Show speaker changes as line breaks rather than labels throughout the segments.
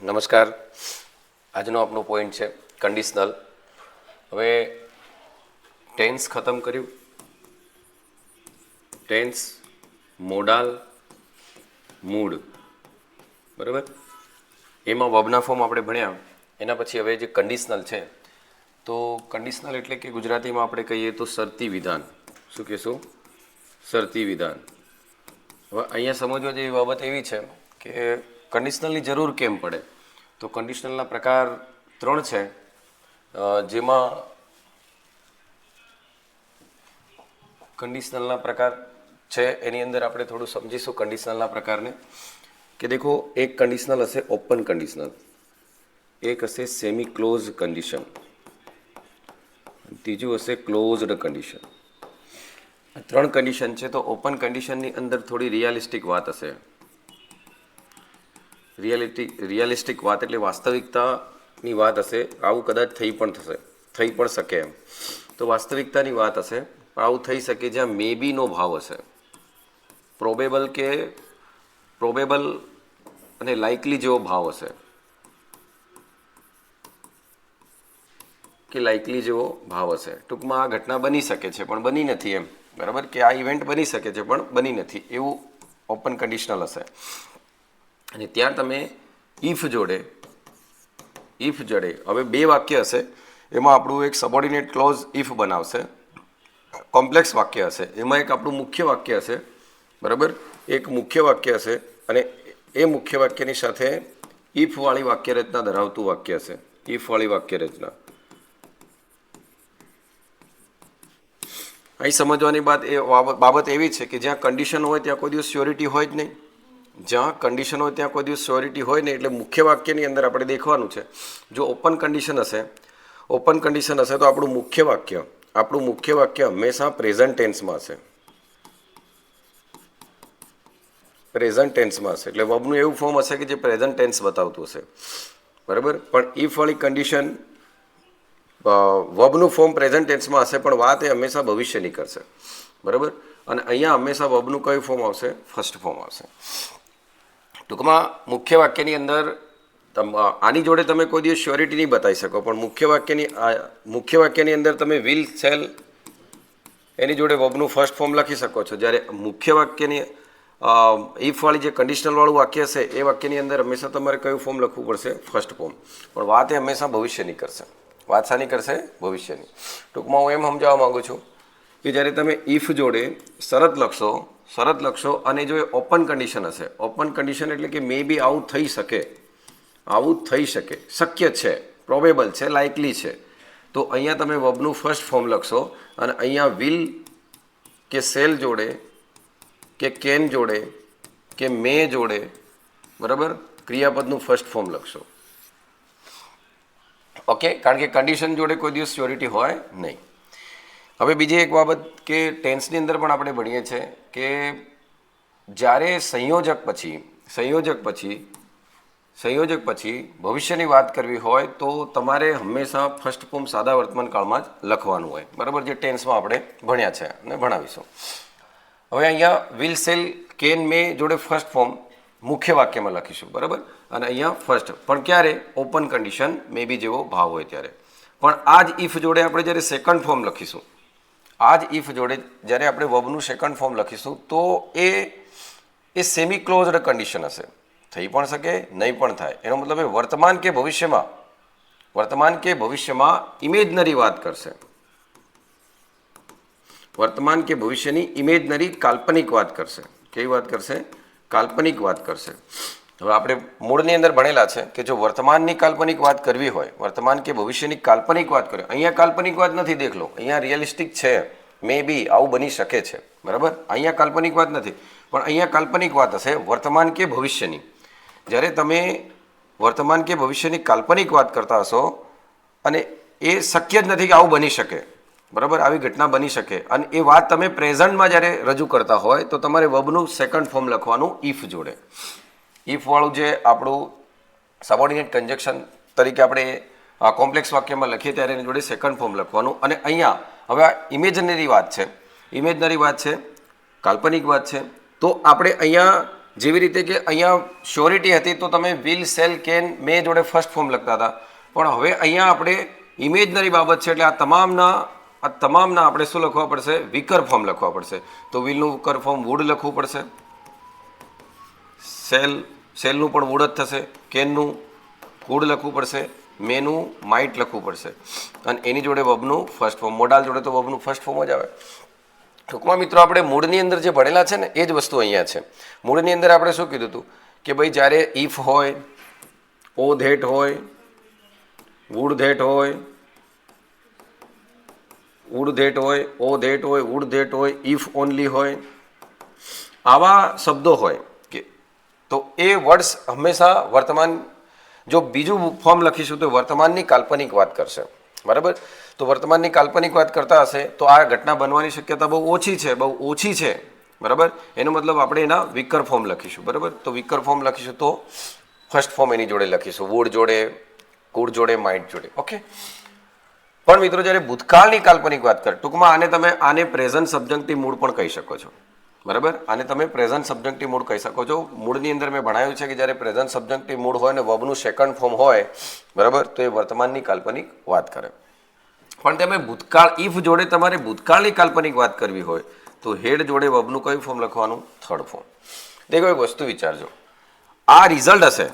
નમસ્કાર. આજનો આપણો પોઈન્ટ છે કન્ડિશનલ. હવે ટેન્સ ખતમ કર્યું, ટેન્સ, મોડાલ, મૂડ, બરાબર. એમાં વર્બના ફોર્મ આપણે ભણ્યા. એના પછી હવે જે કન્ડિશનલ છે, તો કન્ડિશનલ એટલે કે ગુજરાતીમાં આપણે કહીએ તો શરતી વિધાન. શું કહેશું? શરતી વિધાન. હવે અહીંયા સમજવા જેવી બાબત એવી છે કે કન્ડિશનલની જરૂર કેમ પડે? તો કન્ડિશનલના પ્રકાર 3 છે, જેમાં કન્ડિશનલના પ્રકાર છે એની અંદર આપણે થોડું સમજીશું કન્ડિશનલના પ્રકારને. કે દેખો, એક કન્ડિશનલ હશે ઓપન કન્ડિશનલ, એક હશે સેમી ક્લોઝ કન્ડિશન, ત્રીજું હશે ક્લોઝડ કન્ડિશન. 3 કન્ડિશન છે. તો ઓપન કન્ડિશનની અંદર થોડી રિયાલિસ્ટિક વાત હશે. રિયાલિસ્ટિક વાત એટલે વાસ્તવિકતાની વાત હશે. આવું કદાચ થઈ પણ શકે એમ. તો વાસ્તવિકતાની વાત હશે, પણ આવું થઈ શકે જ્યાં મે બીનો ભાવ હશે. પ્રોબેબલ અને લાઇકલી જેવો ભાવ હશે, કે લાઇકલી જેવો ભાવ હશે. ટૂંકમાં આ ઘટના બની શકે છે પણ બની નથી એમ, બરાબર. કે આ ઇવેન્ટ બની શકે છે પણ બની નથી, એવું ઓપન કન્ડિશનલ હશે. અને ત્યાં તમે ઇફ જોડે હવે 2 વાક્ય હશે, એમાં આપણું એક સબોર્ડિનેટ ક્લોઝ ઇફ બનાવશે. કોમ્પ્લેક્સ વાક્ય હશે, એમાં એક આપણું મુખ્ય વાક્ય હશે, બરાબર. એક મુખ્ય વાક્ય હશે અને એ મુખ્ય વાક્યની સાથે ઇફવાળી વાક્ય રચના ધરાવતું વાક્ય હશે. ઇફવાળી વાક્ય રચના. અહીં સમજવાની બાબત એવી છે કે જ્યાં કન્ડિશન હોય ત્યાં કોઈ દિવસ સ્યોરિટી હોય જ નહીં. જ્યાં કન્ડિશન હોય ત્યાં કોઈ દિવસ સ્યોરિટી હોય નહીં. એટલે મુખ્ય વાક્યની અંદર આપણે દેખવાનું છે, જો ઓપન કન્ડિશન હશે તો આપણું મુખ્ય વાક્ય હંમેશા પ્રેઝન્ટ ટેન્સમાં હશે. એટલે વર્બનું એવું ફોર્મ હશે કે જે પ્રેઝન્ટ ટેન્સ બતાવતું હશે, બરાબર. પણ ઇફ વાળી કન્ડિશન, વર્બનું ફોર્મ પ્રેઝન્ટ ટેન્સમાં હશે પણ વાત એ હંમેશા ભવિષ્યની કરશે, બરાબર. અને અહીંયા હંમેશા વર્બનું કયું ફોર્મ આવશે? ફર્સ્ટ ફોર્મ આવશે. ટૂંકમાં મુખ્ય વાક્યની અંદર આની જોડે તમે કોઈ દિવસ શ્યોરિટી નહીં બતાવી શકો, પણ મુખ્ય વાક્યની અંદર તમે વિલ, શેલ એની જોડે વર્બનું ફર્સ્ટ ફોર્મ લખી શકો છો. જ્યારે મુખ્ય વાક્યની ઇફવાળી જે કન્ડિશનલવાળું વાક્ય હશે એ વાક્યની અંદર હંમેશા તમારે કયું ફોર્મ લખવું પડશે? First form. પણ વાત એ હંમેશા ભવિષ્યની કરશે. વાત શાની કરશે? ભવિષ્યની. ટૂંકમાં હું એમ સમજાવવા માગું છું કે જ્યારે તમે ઇફ જોડે શરત લખશો અને જો એ ઓપન કન્ડિશન હશે, ઓપન કન્ડિશન એટલે કે મે બી આવું થઈ શકે, શક્ય છે, પ્રોબેબલ છે, લાઇકલી છે, તો અહીંયા તમે વર્બનું ફર્સ્ટ ફોર્મ લખશો અને અહીંયા વિલ કે સેલ જોડે કે કેન જોડે કે મે જોડે, બરાબર, ક્રિયાપદનું ફર્સ્ટ ફોર્મ લખશો. ઓકે, કારણ કે કન્ડિશન જોડે કોઈ દિવસ સ્યોરિટી હોય નહીં. હવે બીજી એક બાબત કે ટેન્સની અંદર પણ આપણે ભણીએ છીએ કે જ્યારે સંયોજક પછી ભવિષ્યની વાત કરવી હોય તો તમારે હંમેશા ફર્સ્ટ ફોર્મ સાદા વર્તમાન કાળમાં જ લખવાનું હોય, બરાબર. જે ટેન્સમાં આપણે ભણ્યા છે અને ભણાવીશું. હવે અહીંયા વિલ, સેલ, કેન, મે જોડે ફર્સ્ટ ફોર્મ મુખ્ય વાક્યમાં લખીશું, બરાબર. અને અહીંયા ફર્સ્ટ, પણ ક્યારે? ઓપન કન્ડિશન મે બી જેવો ભાવ હોય ત્યારે. પણ આ જ ઇફ જોડે આપણે જ્યારે સેકન્ડ ફોર્મ લખીશું, જ્યારે આપણે વર્બનું સેકન્ડ ફોર્મ લખીશું તો એ સેમી ક્લોઝડ કન્ડિશન હશે. થઈ પણ શકે, નહીં પણ થાય. એનો મતલબ એ વર્તમાન કે ભવિષ્યમાં ઇમેજનરી વાત કરશે. વર્તમાન કે ભવિષ્યની ઇમેજનરી કાલ્પનિક વાત કરશે. કેવી વાત કરશે? કાલ્પનિક વાત કરશે. હવે આપણે મૂળની અંદર ભણેલા છે કે જો વર્તમાનની કાલ્પનિક વાત કરવી હોય, વર્તમાન કે ભવિષ્યની કાલ્પનિક વાત કરે, અહીંયા કાલ્પનિક વાત નથી, દેખ લો, અહીંયા રિયલિસ્ટિક છે, મે બી આવું બની શકે છે, બરાબર. અહીંયા કાલ્પનિક વાત નથી, પણ અહીંયા કાલ્પનિક વાત હશે વર્તમાન કે ભવિષ્યની. જ્યારે તમે વર્તમાન કે ભવિષ્યની કાલ્પનિક વાત કરતા હશો અને એ શક્ય જ નથી કે આવું બની શકે, બરાબર, આવી ઘટના બની શકે, અને એ વાત તમે પ્રેઝન્ટમાં જ્યારે રજૂ કરતા હોય તો તમારે વર્બનું સેકન્ડ ફોર્મ લખવાનું ઇફ જોડે. ઇફવાળું જે આપણું સબોર્ડિનેટ કન્જક્શન તરીકે આપણે કોમ્પ્લેક્સ વાક્યમાં લખીએ ત્યારે એની જોડે સેકન્ડ ફોર્મ લખવાનું. અને અહીંયા હવે આ ઇમેજનરી વાત છે, કાલ્પનિક વાત છે, તો આપણે અહીંયા જેવી રીતે કે અહીંયા શ્યોરિટી હતી તો તમે વિલ, સેલ, કેન, મે જોડે ફર્સ્ટ ફોર્મ લખતા હતા, પણ હવે અહીંયા આપણે ઇમેજનરી બાબત છે એટલે આ તમામના આપણે શું લખવા પડશે? વિકર ફોર્મ લખવા પડશે. તો વિલનું વિકર ફોર્મ વુડ લખવું પડશે, સેલનું પણ વુડ જ થશે, કેનનું કુડ લખવું પડશે, મેનું માઇટ લખવું પડશે, અને એની જોડે વબનું ફર્સ્ટ ફોર્મ. મોડાલ જોડે તો વબનું ફર્સ્ટ ફોર્મ જ આવે. ટૂંકમાં મિત્રો આપણે મૂળની અંદર જે ભણેલા છે ને એ જ વસ્તુ અહીંયા છે. મૂળની અંદર આપણે શું કીધું હતું કે ભાઈ જ્યારે ઇફ હોય, ઓ ધેટ હોય, વુડ ધેટ હોય, વુડ ધેટ હોય, ઓ ધેટ હોય, વુડ ધેટ હોય, ઇફ ઓનલી હોય, આવા શબ્દો હોય કે તો એ વર્ડ્સ હંમેશા વર્તમાન, જો બીજું ફોર્મ લખીશું તો વર્તમાનની કાલ્પનિક વાત કરશે. બરાબર? તો વર્તમાનની કાલ્પનિક વાત કરતા હશે તો આ ઘટના બનવાની શક્યતા બહુ ઓછી છે. બરાબર? એનો મતલબ આપણે એના વિકર ફોર્મ લખીશું. બરાબર? તો વિકર ફોર્મ લખીશું તો ફર્સ્ટ ફોર્મ એની જોડે લખીશું, વુડ જોડે, કુડ જોડે, માઇટ જોડે. ઓકે. પણ મિત્રો જ્યારે ભૂતકાળની કાલ્પનિક વાત કરે, ટૂંકમાં આને પ્રેઝન્ટ સબ્જન્ક્ટિવ મૂળ પણ કહી શકો છો. બરાબર? આને તમે પ્રેઝન્ટ સબ્જન્ક્ટિવ મૂળ કહી શકો છો. મૂળની અંદર મેં ભણાવ્યું છે કે જ્યારે પ્રેઝન્ટ સબ્જન્ક્ટિવ મૂળ હોય ને વર્બનું સેકન્ડ ફોર્મ હોય, બરાબર, તો એ વર્તમાનની કાલ્પનિક વાત કરે. પણ તમે ભૂતકાળ, ઇફ જોડે તમારે ભૂતકાળની કાલ્પનિક વાત કરવી હોય તો હેડ જોડે વર્બનું કયું ફોર્મ લખવાનું? Third form. દેખો એક વસ્તુ વિચારજો, આ રિઝલ્ટ હશે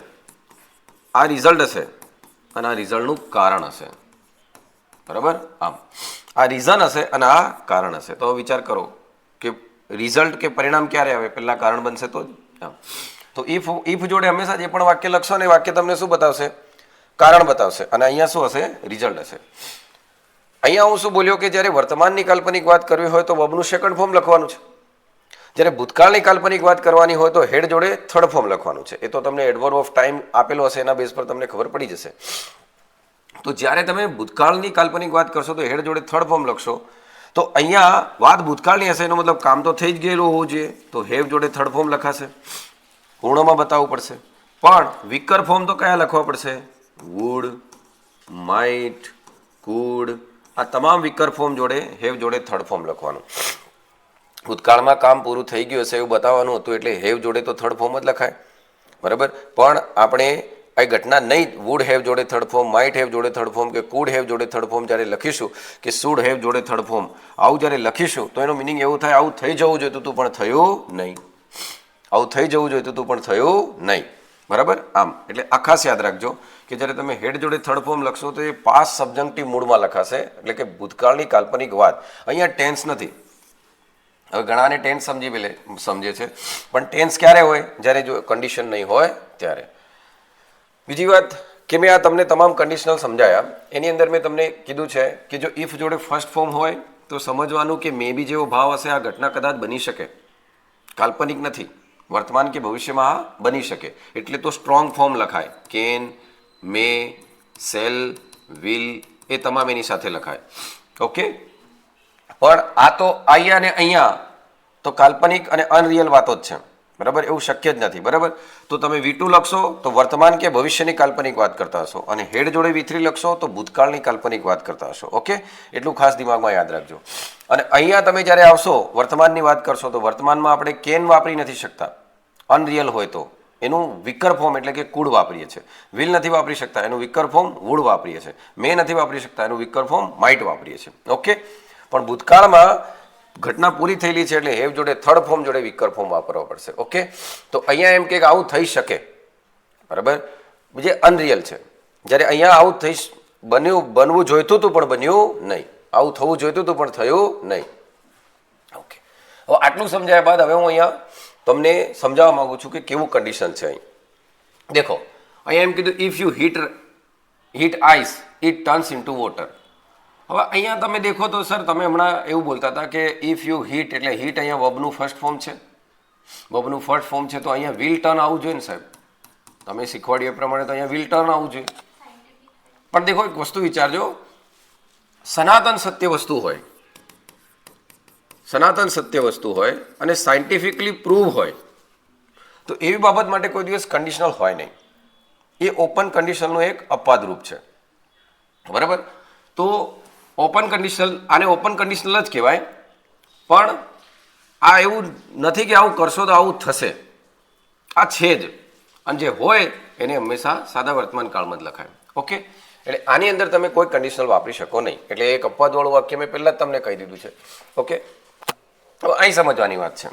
અને આ રિઝલ્ટનું કારણ હશે. બરાબર? આમ આ રીઝન હશે અને આ કારણ હશે. તો વિચાર કરો કે રિઝલ્ટ કે પરિણામ ક્યારે આવે? પહેલા કારણ બનશે તો જ. તો ઇફ જોડે હંમેશા જે પણ વાક્ય લખશો ને એ વાક્ય તમને શું બતાવશે? કારણ બતાવશે. અને અહીંયા શું હશે? રિઝલ્ટ હશે. અહીંયા હું શું બોલ્યો કે જ્યારે વર્તમાનની કાલ્પનિક વાત કરવી હોય તો વર્બનું સેકન્ડ ફોર્મ લખવાનું છે, જ્યારે ભૂતકાળની કાલ્પનિક વાત કરવાની હોય તો હેડ જોડે થર્ડ ફોર્મ લખવાનું છે. એ તો તમને એડવર્બ ઓફ ટાઈમ આપેલો હશે, એના બેઝ પર તમને ખબર પડી જશે. તો જ્યારે તમે ભૂતકાળની કાલ્પનિક વાત કરશો તો હેડ જોડે થર્ડ ફોર્મ લખશો. તો અહીંયા વાત ભૂતકાળની હશે, એનો મતલબ કામ તો થઈ જ ગયેલું હોવું જોઈએ, તો હેવ જોડે થર્ડ ફોર્મ લખાશે, પૂર્ણમાં બતાવવું પડશે. પણ વિકર ફોર્મ તો કયા લખવા પડશે? વુડ, માઇટ, કુડ, આ તમામ વિકર ફોર્મ જોડે હેવ જોડે થર્ડ ફોર્મ લખવાનું. ભૂતકાળમાં કામ પૂરું થઈ ગયું હશે એવું બતાવવાનું હતું એટલે હેવ જોડે તો થર્ડ ફોર્મ જ લખાય. બરાબર? પણ આપણે આ ઘટના નહીં વુડ હેવ જોડે થર્ડ ફોર્મ, માઇટ હેવ જોડે થર્ડ ફોર્મ કે કુડ હેવ જોડે થર્ડ ફોર્મ જ્યારે લખીશું કે શુડ હેવ જોડે થર્ડ ફોર્મ, આવું જ્યારે લખીશું તો એનો મિનિંગ એવું થાય આવું થઈ જવું જોઈતું હતું પણ થયું નહીં, આવું થઈ જવું જોઈતું હતું પણ થયું નહીં. બરાબર? આમ એટલે આ ખાસ યાદ રાખજો કે જ્યારે તમે હેડ જોડે થર્ડ ફોર્મ લખશો તો એ પાસ્ટ સબ્જન્ક્ટિવ મૂડમાં લખાશે, એટલે કે ભૂતકાળની કાલ્પનિક વાત. અહીંયા ટેન્સ નથી. હવે ઘણાને ટેન્સ સમજે છે, પણ ટેન્સ ક્યારે હોય? જ્યારે જો કન્ડિશન નહીં હોય ત્યારે. બીજી વાત કે મેં આ તમને તમામ કન્ડિશનલ સમજાયા, એની અંદર મેં તમને કીધું છે કે જો ઇફ જોડે ફર્સ્ટ ફોર્મ હોય તો સમજવાનું કે મે બી જેવો ભાવ હશે, આ ઘટના કદાચ બની શકે, કાલ્પનિક નથી, વર્તમાન કે ભવિષ્યમાં બની શકે, એટલે તો સ્ટ્રોંગ ફોર્મ લખાય. કેન, મે, સેલ, વિલ એ તમામ એની સાથે લખાય. ઓકે. પણ આ તો અહીંયા ને અહીંયા તો કાલ્પનિક અને અનરિયલ વાતો જ છે. બરાબર? એવું શક્ય જ નથી. બરાબર? તો તમે V2 લખશો તો વર્તમાન કે ભવિષ્યની કાલ્પનિક વાત કરતા હશો, અને હેડ જોડે V3 લખશો તો ભૂતકાળની કાલ્પનિક વાત કરતા હશો. ઓકે. એટલું ખાસ દિમાગમાં યાદ રાખજો. અને અહીંયા તમે જ્યારે આવશો વર્તમાનની વાત કરશો તો વર્તમાનમાં આપણે કેન વાપરી નથી શકતા, અનરિયલ હોય તો એનું વિકર ફોર્મ એટલે કે કુડ વાપરીએ છીએ. વિલ નથી વાપરી શકતા, એનું વિકર ફોર્મ વુડ વાપરીએ છીએ. મે નથી વાપરી શકતા, એનું વિકર ફોર્મ માઇટ વાપરીએ છીએ. ઓકે. પણ ભૂતકાળમાં ઘટના પૂરી થયેલી છે એટલે હેવ જોડે થર્ડ ફોર્મ જોડે વિકર ફોર્મ વાપરવા પડશે. ઓકે. તો અહીંયા એમ કે આવું થઈ શકે. બરાબર? બીજે અનરિયલ છે. જ્યારે અહીંયા આવું બનવું જોઈતું હતું પણ બન્યું નહીં, આવું થવું જોઈતું હતું પણ થયું નહીં. ઓકે. હવે આટલું સમજાયા બાદ હવે હું અહીંયા તમને સમજાવવા માંગુ છું કે કેવું કન્ડિશન છે અહીં. દેખો અહીંયા એમ કીધું if you heat ice it turns into water. હવે અહીંયા તમે દેખો તો સર તમે હમણાં એવું બોલતા હતા કે ઇફ યુ હીટ એટલે હીટ અહીંયા વર્બનું ફર્સ્ટ ફોર્મ છે, વર્બનું ફર્સ્ટ ફોર્મ છે તો અહીંયા વિલ ટર્ન આવવું જોઈએ ને સાહેબ, તમે શીખવાડ્યું એ પ્રમાણે તો અહીંયા વિલ ટર્ન આવવું જોઈએ. પણ દેખો એક વસ્તુ વિચારજો, સનાતન સત્ય વસ્તુ હોય અને સાયન્ટિફિકલી પ્રૂવ હોય તો એવી બાબત માટે કોઈ દિવસ કન્ડિશનલ હોય નહીં. એ ઓપન કન્ડિશનનું એક અપવાદ રૂપ છે. બરાબર? તો ઓપન કન્ડિશનલ, આને ઓપન કન્ડિશનલ જ કહેવાય. પણ આ એવું નથી કે આવું કરશો તો આવું થશે. આ છે જ, અને જે હોય એને હંમેશા સાદા વર્તમાન કાળમાં જ લખાય. ઓકે, એટલે આની અંદર તમે કોઈ કન્ડિશનલ વાપરી શકો નહીં. એટલે એક અપવાદવાળું વાક્ય મેં પહેલાં જ તમને કહી દીધું છે. ઓકે, હવે અહીં સમજવાની વાત છે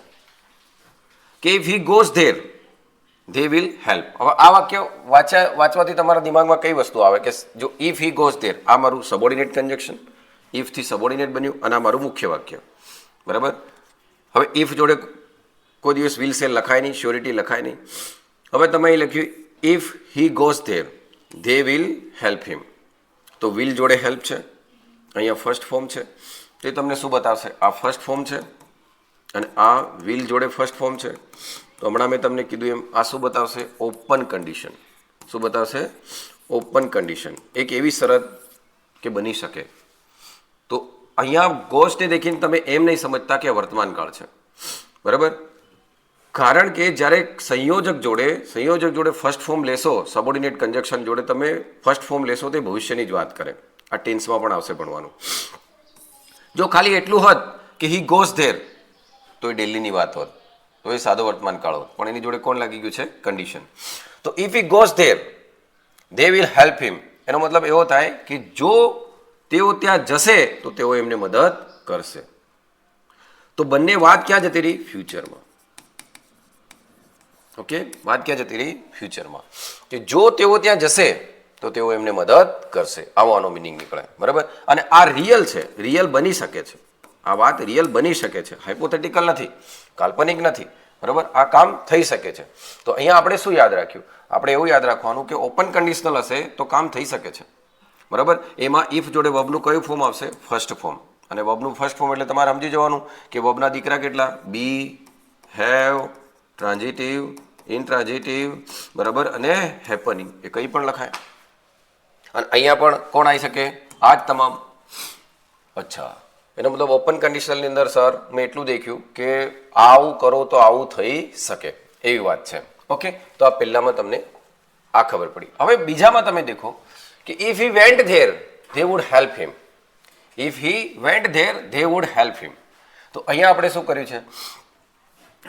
કે if he goes there they will help. હવે આ વાક્ય વાંચવાથી તમારા દિમાગમાં કઈ વસ્તુ આવે કે જો ઇફ હી ગોઝ ધેર, આ મારું સબોર્ડિનેટ કન્જક્શન, ઇફથી સબોર્ડિનેટ બન્યું અને આ મારું મુખ્ય વાક્ય. બરાબર, હવે ઇફ જોડે કોઈ દિવસ વિલ સે લખાય નહીં, શ્યોરિટી લખાય નહીં. હવે તમે અહીં લખ્યું if he goes there they will help him, તો વિલ જોડે હેલ્પ છે, અહીંયા ફર્સ્ટ ફોર્મ છે, તે તમને શું બતાવશે? આ ફર્સ્ટ ફોર્મ છે અને આ વિલ જોડે ફર્સ્ટ ફોર્મ છે. તો હમણાં મેં તમને કીધું એમ આ શું બતાવશે? Open condition. શું બતાવશે? Open condition. એક એવી શરત કે બની શકે. તો અહીંયા ગોઝને દેખીને તમે એમ નહીં સમજતા કે વર્તમાન કાળ છે. બરાબર, કારણ કે જ્યારે સંયોજક જોડે ફર્સ્ટ ફોર્મ લેશો, સબોર્ડિનેટ કન્જક્શન જોડે તમે ફર્સ્ટ ફોર્મ લેશો તે ભવિષ્યની જ વાત કરે. આ ટેન્સમાં પણ આવશે ભણવાનું. જો ખાલી એટલું હોત કે હી ગોઝ ધેર તો એ ડેલીની વાત હોત, તો એ સાદો વર્તમાન કાળ હોત, પણ એની જોડે કોણ લાગી ગયું છે? કન્ડિશન. તો if he goes there they will help him, એનો મતલબ એવો થાય કે જો તેઓ ત્યાં જશે તો તેઓ એમને મદદ કરશે. તો બંને વાત ક્યાં જતી રહી? ફ્યુચરમાં. ઓકે, વાત ક્યાં જતી રહી? ફ્યુચરમાં. કે જો તેઓ ત્યાં જશે તો તેઓ એમને મદદ કરશે, આવો આનો મિનિંગ નીકળે. બરાબર, અને આ રિયલ છે, રિયલ બની શકે છે. આ વાત રિયલ બની શકે છે, હાઇપોથેટિકલ નથી, કાલ્પનિક નથી. બરાબર, આ કામ થઈ શકે છે. તો અહીંયા આપણે શું યાદ રાખ્યું? આપણે એવું યાદ રાખવાનું કે ઓપન કન્ડિશનલ હશે તો કામ થઈ શકે છે. બરાબર, એમાં ઇફ જોડે વર્બનું કયું ફોર્મ આવશે? First form. અને વર્બનું ફર્સ્ટ ફોર્મ એટલે તમારે સમજી જવાનું કે વર્બના દીકરા કેટલા? બી, હેવ, ટ્રાન્ઝિટિવ, ઇનટ્રાન્ઝિટિવ, બરાબર, અને હેપનિંગ. એ કંઈ પણ લખાય. અને અહીંયા પણ કોણ આવી શકે? આ જ તમામ. અચ્છા, એનો મતલબ ઓપન કન્ડિશનલની અંદર સર મેં એટલું દેખ્યું કે આવું કરો તો આવું થઈ શકે, એવી વાત છે. ઓકે, તો આ પહેલામાં તમને આ ખબર પડી. હવે બીજામાં તમે દેખો કે if he went there they would help him. If he went there they would help him. તો અહીંયા આપણે શું કર્યું છે?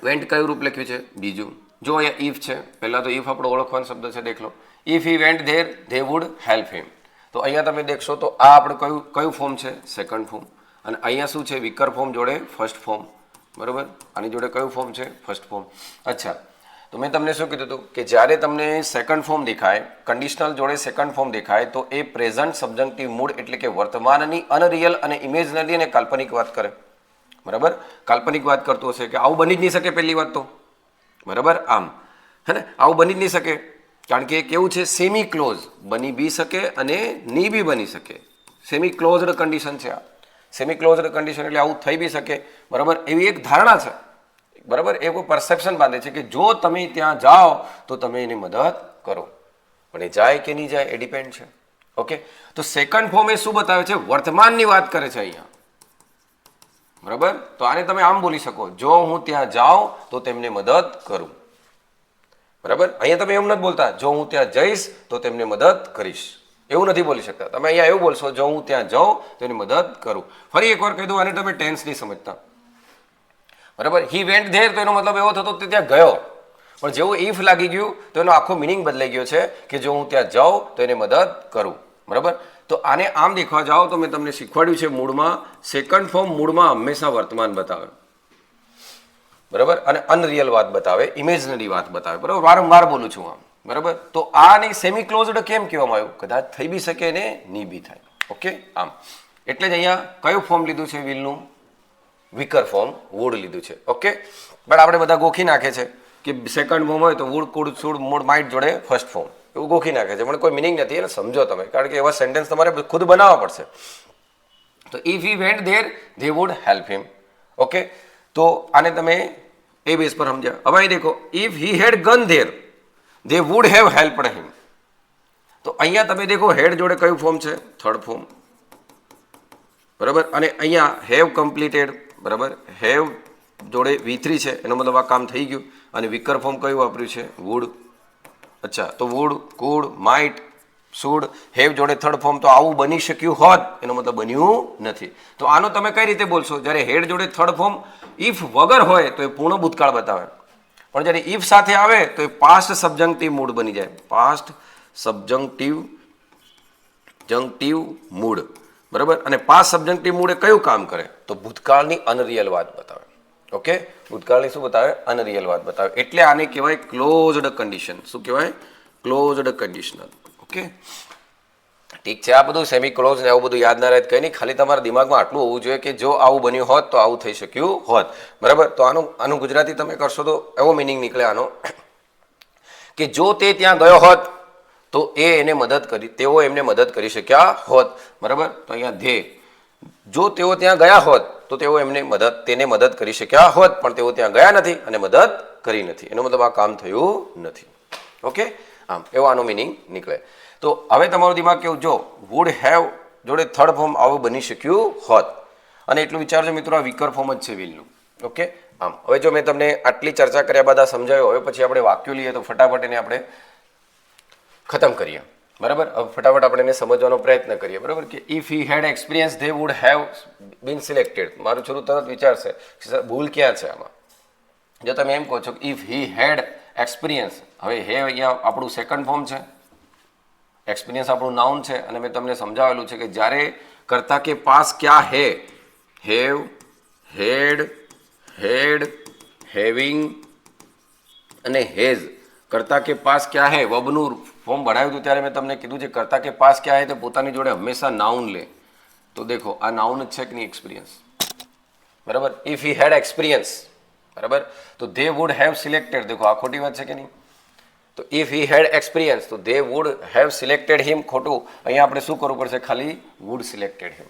વેન્ટ કયું રૂપ લખ્યું છે? બીજું. જો અહીંયા ઇફ છે, પહેલાં તો ઇફ આપણો ઓળખવાનો શબ્દ છે, દેખ લો. If he went there they would help him. તો અહીંયા તમે દેખશો તો આ આપણે કયું ફોર્મ છે? Second form. અને અહીંયા શું છે? વિકર ફોર્મ જોડે ફર્સ્ટ ફોર્મ. બરાબર, આની જોડે કયું ફોર્મ છે? First form. અચ્છા, તો મેં તમને શું કીધું હતું કે જ્યારે તમને સેકન્ડ ફોર્મ દેખાય, કન્ડિશનલ જોડે સેકન્ડ ફોર્મ દેખાય તો એ પ્રેઝન્ટ સબ્જન્ક્ટિવ મૂડ એટલે કે વર્તમાનની અનરિયલ અને ઇમેજનરી અને કાલ્પનિક વાત કરે. બરાબર, કાલ્પનિક વાત કરતો હશે કે આવું બની જ નહીં શકે. પહેલી વાત તો બરાબર, આમ હે ને, આવું બની જ નહીં શકે, કારણ કે કેવું છે? Semi close. બની બી શકે અને ની બી બની શકે. સેમી ક્લોઝડ કન્ડિશન છે આ. સેમી ક્લોઝડ કન્ડિશન એટલે આવું થઈ બી શકે. બરાબર, એવી એક ધારણા છે. બરાબર, એ કોઈ પરસેપ્શન બાંધે છે કે જો તમે ત્યાં જાઓ તો તમે એની મદદ કરો, પણ એ જાય કે નહીં જાય એ ડિપેન્ડ છે. ઓકે, તો સેકન્ડ ફોર્મ એ શું બતાવે છે? વર્તમાનની વાત કરે છે અહીંયા. બરાબર, તો આને તમે આમ બોલી શકો, જો હું ત્યાં જાઉં તો તેમને મદદ કરું. બરાબર, અહીંયા તમે એમ નથી બોલતા જો હું ત્યાં જઈશ તો તેમને મદદ કરીશ, એવું નથી બોલી શકતા. તમે અહીંયા એવું બોલશો જો હું ત્યાં જાઉં તો એની મદદ કરું. ફરી એકવાર કહી દઉં, આને તમે ટેન્સ નહીં સમજતા. બરાબર, હી વેન્ટ ધેર તો એનો મતલબ એવો થતો કે ત્યાં ગયો, પણ જેવું ઇફ લાગી ગયું તો એનો આખો મિનિંગ બદલાઈ ગયો છે કે જો હું ત્યાં જાઉં તો એને મદદ કરું. બરાબર, તો આને આમ દેખવા જાઓ તો મેં તમને શીખવાડ્યું છે મૂળમાં સેકન્ડ ફોર્મ મૂળમાં હંમેશા વર્તમાન બતાવે. બરાબર, અને અનરિયલ વાત બતાવે, ઇમેજનરી વાત બતાવે. બરાબર, વારંવાર બોલું છું આમ. બરાબર, તો આને સેમી ક્લોઝડ કેમ કહેવામાં આવ્યું? કદાચ થઈ બી શકે ને નહીં બી થાય. ઓકે, આમ એટલે જ અહીંયા કયું ફોર્મ લીધું છે? વિલનું વિકર ફોર્મ, વુડ લીધું છે. ઓકે, બટ આપણે બધા ગોખી નાખે છે કે સેકન્ડ ફોર્મ હોય તો would, could, should, mood, might જોડે ફર્સ્ટ ફોર્મ, એવું ગોખી નાખે છે, પણ કોઈ મિનિંગ નથી. એટલે સમજો તમે, કારણ કે એવા સેન્ટેન્સ તમારે ખુદ બનાવવા પડશે. તો if he went there they would help him. Okay, તો આને તમે એ બેઝ પર સમજ્યા. હવે અહીં દેખો, if he had gone there they would have helped him. તો અહીંયા તમે દેખો હેડ જોડે કયું ફોર્મ છે? Third form. બરાબર, અને અહીંયા હેવ કમ્પ્લીટેડ. બરાબર, હેવ જોડે V3 છે, એનો મતલબ આ કામ થઈ ગયું. અને વિકર ફોર્મ કયું વાપર્યું છે? વુડ. અચ્છા, તો would, could, might, should, have જોડે થર્ડ ફોર્મ. તો આવું બની શક્યું હોત, એનો મતલબ બન્યું નથી. તો આનો તમે કઈ રીતે બોલશો? જ્યારે હેડ જોડે થર્ડ ફોર્મ ઇફ વગર હોય તો એ પૂર્ણ ભૂતકાળ બતાવે, પણ જ્યારે ઇફ સાથે આવે તો એ પાસ્ટ સબજંક્ટિવ મૂડ બની જાય. પાસ્ટ સબજંક્ટિવ મૂડ, બરાબર. અને પાસ્ટ સબજંક્ટિવ મૂડ એ કયું કામ કરે? તો ભૂતકાળની અનરિયલ વાત બતાવે. ઓકે, ભૂતકાળની શું બતાવે? અનરિયલ વાત બતાવે. એટલે આને કહેવાય ક્લોઝડ કન્ડિશન. શું કહેવાય? Closed conditional. ઓકે, ઠીક છે. આ બધું સેમી ક્લોઝ ને આવું બધું યાદ ના રહે કંઈ નહીં, ખાલી તમારા દિમાગમાં આટલું હોવું જોઈએ કે જો આવું બન્યું હોત તો આવું થઈ શક્યું હોત, બરાબર. તો આનું ગુજરાતી તમે કરશો તો એવો મિનિંગ નીકળે આનો કે જો તે ત્યાં ગયો હોત તો એમને મદદ કરી, તેઓ એમને મદદ કરી શક્યા હોત, બરાબર. તો અહીંયા ધે, જો તેઓ ત્યાં ગયા હોત તો તેઓ તેને મદદ કરી શક્યા હોત, પણ તેઓ ત્યાં ગયા નથી અને મદદ કરી નથી. એનો મતલબ આ કામ થયું નથી. ઓકે, આમ એવો આનો મિનિંગ નીકળે. તો હવે તમારું દિમાગ કેવું, જો વુડ હેવ જોડે થર્ડ ફોર્મ આવું બની શક્યું હોત, અને એટલું વિચારજો મિત્રો, આ વીકર ફોર્મ જ છે વિલનું. ઓકે, આમ હવે જો મેં તમને આટલી ચર્ચા કર્યા બાદ આ સમજાયો, હવે પછી આપણે વાક્યો લઈએ તો ફટાફટ એને આપણે ખતમ કરીએ, બરાબર. હવે ફટાફટ આપણે એને સમજવાનો પ્રયત્ન કરીએ, બરાબર. કે if he had experience they would have been selected. મારું છોરું તરત વિચારશે ભૂલ ક્યાં છે આમાં. જો તમે એમ કહો છો કે ઇફ હી હેડ એક્સપિરિયન્સ, હવે હે અહીંયા આપણું સેકન્ડ ફોર્મ છે, એક્સપિરિયન્સ આપણું નાઉન છે, અને મેં તમને સમજાવેલું છે કે જ્યારે કરતા કે પાસ ક્યાં હે, હેવ, હેડ, હેડ, હેવિંગ અને હેઝ. કરતા કે પાસ ક્યાં હે વબનું ફોર્મ ભણાવ્યું હતું ત્યારે મેં તમને કીધું છે કરતા કે પાસ ક્યાં હે તો પોતાની જોડે હંમેશા નાઉન લે. તો દેખો આ નાઉન જ છે કે નહીં? એક્સપિરિયન્સ, બરાબર. ઇફ હી હેડ એક્સપિરિયન્સ, બરાબર, તો ધે વુડ હેવ સિલેક્ટેડ. દેખો આ ખોટી વાત છે કે નહીં? તો ઇફ હી હેડ એક્સપિરિયન્સ તો ધે વુડ હેવ સિલેક્ટેડ હિમ. ખોટું. અહીંયા આપણે શું કરવું પડશે? ખાલી વુડ સિલેક્ટેડ હિમ.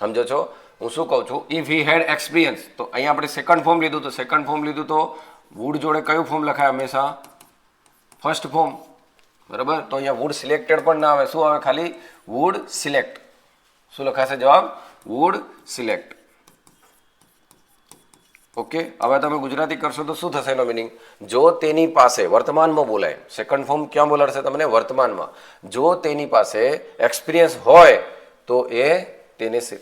સમજો છો હું શું કહું છું? ઇફ હી હેડ એક્સપિરિયન્સ, તો અહીંયા આપણે સેકન્ડ ફોર્મ લીધું, તો સેકન્ડ ફોર્મ લીધું તો વુડ જોડે કયું ફોર્મ લખાય? હંમેશા ફર્સ્ટ ફોર્મ, બરાબર. તો અહીંયા વુડ સિલેક્ટેડ પણ ના આવે, શું આવે? ખાલી વુડ સિલેક્ટ. શું લખાશે જવાબ? Wood select. ઓકે, હવે તમે ગુજરાતી કરશો તો શું થશે એનો મિનિંગ? જો તેની પાસે, વર્તમાનમાં બોલાય, સેકન્ડ ફોર્મ ક્યાં બોલાડશે તમને? વર્તમાનમાં. જો તેની પાસે એક્સપિરિયન્સ હોય તો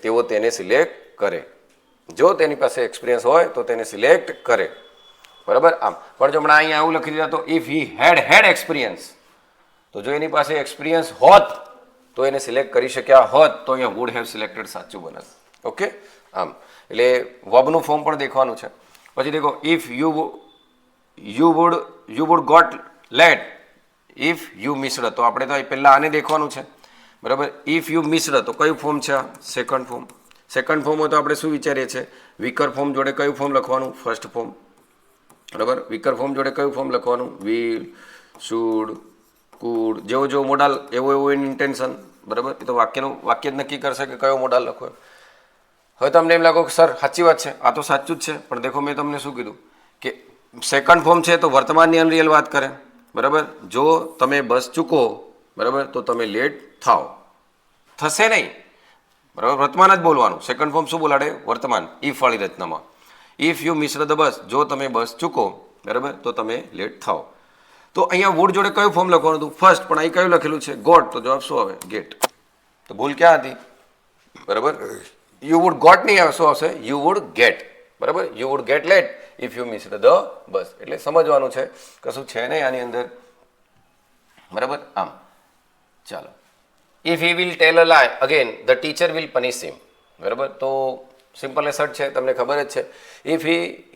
તેઓ તેને સિલેક્ટ કરે. જો તેની પાસે એક્સપિરિયન્સ હોય તો તેને સિલેક્ટ કરે, બરાબર. આમ પણ જો હમણાં અહીંયા આવું લખી દીધા તો ઇફ હી હેડ એક્સપિરિયન્સ, તો જો એની પાસે એક્સપિરિયન્સ હોત તો એને સિલેક્ટ કરી શક્યા હોત, તો અહીંયા વુડ હેવ સિલેક્ટેડ સાચું બને. ઓકે, આમ એટલે વર્બનું ફોર્મ પણ દેખવાનું છે. પછી દેખો if you would got late if you missed, તો આપણે તો પહેલાં આને દેખવાનું છે, બરાબર. ઇફ યુ મિસ્ડ તો કયું ફોર્મ છે? Second form. સેકન્ડ ફોર્મ હોય તો આપણે શું વિચારીએ છીએ? વીકર ફોર્મ જોડે કયું ફોર્મ લખવાનું? ફર્સ્ટ ફોર્મ, બરાબર. વીકર ફોર્મ જોડે કયું ફોર્મ લખવાનું? Will, should, food. જેવો જેવો મોડાલ એવો એનું ઇન્ટેન્શન, બરાબર. એ તો વાક્ય જ નક્કી કરશે કે કયો મોડાલ લખવો. હવે તમને એમ લાગો કે સર સાચી વાત છે, આ તો સાચું જ છે, પણ દેખો મેં તમને શું કીધું કે સેકન્ડ ફોર્મ છે તો વર્તમાનની અનરિયલ વાત કરે, બરાબર. જો તમે બસ ચૂકો, બરાબર, તો તમે લેટ થાઓ. થશે નહીં, બરાબર. વર્તમાન જ બોલવાનું. સેકન્ડ ફોર્મ શું બોલાડે? વર્તમાન. ઇફ વાળી રચનામાં ઇફ યુ મિસ ધ બસ, જો તમે બસ ચૂકો, બરાબર, તો તમે લેટ થાઓ. તો અહીંયા વુડ જોડે કયું ફોર્મ લખવાનું હતું? ફર્સ્ટ. પણ અહીં કયું લખેલું છે? ગોટ. તો જવાબ શું આવે? ગેટ. તો ભૂલ ક્યાં હતી? બરાબર. યુ વુડ ગોટ નહીં આવે, શું આવશે? યુ વુડ ગેટ, બરાબર. You would get late if you miss the bus. એટલે સમજવાનું છે, કશું છે નહીં આની અંદર, બરાબર. આમ ચાલો. If he will tell a lie again the teacher will punish him, બરાબર. તો સિમ્પલ એસર્ટ છે, તમને ખબર જ છે. If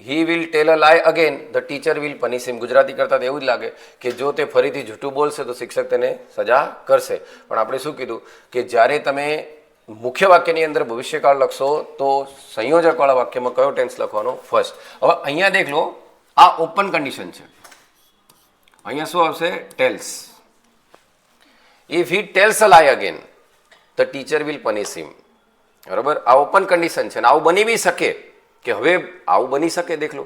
he will tell a lie again the teacher will punish him. Gujarati કરતાં તો એવું જ લાગે કે જો તે ફરીથી જૂઠું બોલશે તો શિક્ષક તેને સજા કરશે. પણ આપણે શું કીધું કે જ્યારે તમે મુખ્ય વાક્યની અંદર ભવિષ્યકાળ લખશો તો સંયોજકવાળા વાક્યમાં કયો ટેન્સ લખવાનો? ફર્સ્ટ. હવે અહીંયા દેખ લો, આ ઓપન કન્ડિશન છે. અહીંયા શું આવશે? Tells. If he tells a lie again the teacher will punish him, બરાબર. આ ઓપન કન્ડિશન છે ને આવું બની બી શકે કે હવે આવું બની શકે. દેખ લો,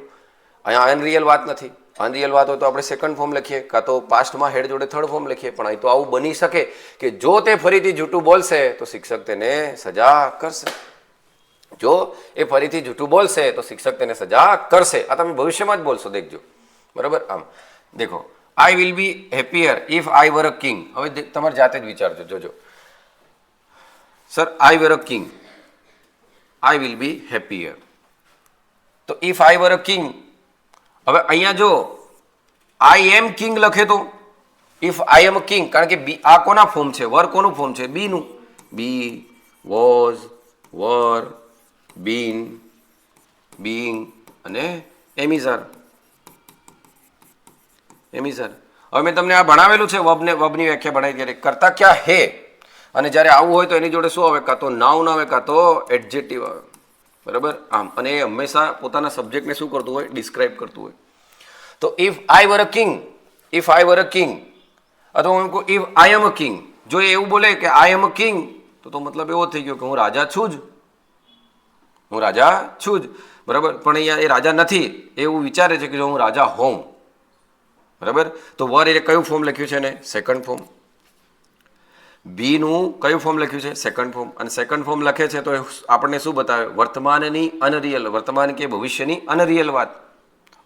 અહીંયા અનરિયલ વાત નથી. અનરિયલ વાત હોય તો આપણે સેકન્ડ ફોર્મ લખીએ, કાં તો પાસ્ટમાં હેડ જોડે થર્ડ ફોર્મ લખીએ. પણ અહીં તો આવું બની શકે કે જો તે ફરીથી જૂઠું બોલશે તો શિક્ષક તેને સજા કરશે. જો એ ફરીથી જૂઠું બોલશે તો શિક્ષક તેને સજા કરશે. આ તમે ભવિષ્યમાં જ બોલશો, દેખજો, બરાબર. આમ દેખો, I will be happier if I were a king. હવે તમારે જાતે જ વિચારજો, જોજો. Sir I were a king, I will be happier. તો if I were a king, હવે અહીંયા જો આઈ એમ કિંગ લખે તો ઇફ આઈ એમ કિંગ, કારણ કે બી આ કોના ફોર્મ છે, વર કોનું ફોર્મ છે, બી નું. બી, વોઝ, વર, બીન, બીંગ અને એમિઝર. એમિઝર. હવે મેં તમને આ ભણાવેલું છે, વબની વ્યાખ્યા ભણાવી ત્યારે કરતા ક્યાં હે, અને જ્યારે આવું હોય તો એની જોડે શું આવે, કાં તો નાઉન આવે કાં તો એડજેક્ટિવ આવે. બરાબર આમ, અને એ હંમેશા પોતાના સબ્જેક્ટને શું કરતું હોય, ડિસ્ક્રાઇબ કરતું હોય. તો if I were a king, if I were a king, અથવા હું કહું if I M a king, જો એ એવું બોલે કે આઈ એમ અ કિંગ, તો મતલબ એવો થઈ ગયો કે હું રાજા છું જ, હું રાજા છું જ. બરાબર, પણ અહીંયા એ રાજા નથી એવું વિચારે છે કે જો હું રાજા હોઉં. બરાબર, તો વર એ કયું ફોર્મ લખ્યું છે ને, સેકન્ડ ફોર્મ. બીનું કયું ફોર્મ લખ્યું છે, સેકન્ડ ફોર્મ. અને સેકન્ડ ફોર્મ લખે છે તો આપણને શું બતાવે, વર્તમાનની અનરિયલ, વર્તમાન કે ભવિષ્યની અનરિયલ વાત,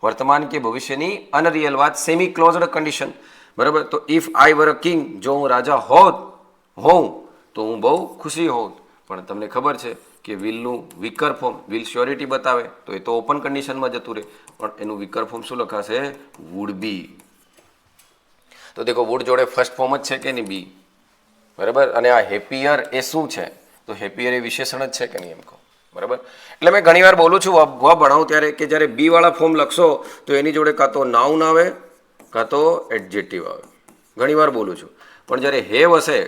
વર્તમાન કે ભવિષ્યની અનરિયલ વાત, સેમી ક્લોઝડ કન્ડિશન. બરાબર, તો if I were a king, જો હું રાજા હોઉં તો હું બહુ ખુશી હોઉં. પણ તમને ખબર છે કે વિલનું વિકર ફોર્મ, વિલ શ્યોરિટી બતાવે તો એ તો ઓપન કન્ડિશનમાં જતું રહે, પણ એનું વિકર ફોર્મ શું લખાશે, વુડ બી. તો દેખો વુડ જોડે ફર્સ્ટ ફોર્મ જ છે કે નહીં, બી. બરાબર, અને આ હેપીયર એ શું છે, તો હેપીયર એ વિશેષણ જ છે કે નહીં એમ કહો. બરાબર, એટલે મેં ઘણી વાર બોલું છું ભણાવું ત્યારે કે જ્યારે બી વાળા ફોર્મ લખશો તો એની જોડે કાં તો નાઉન આવે કાં તો એડજેક્ટિવ આવે. ઘણી વાર બોલું છું, પણ જ્યારે હેવ હશે,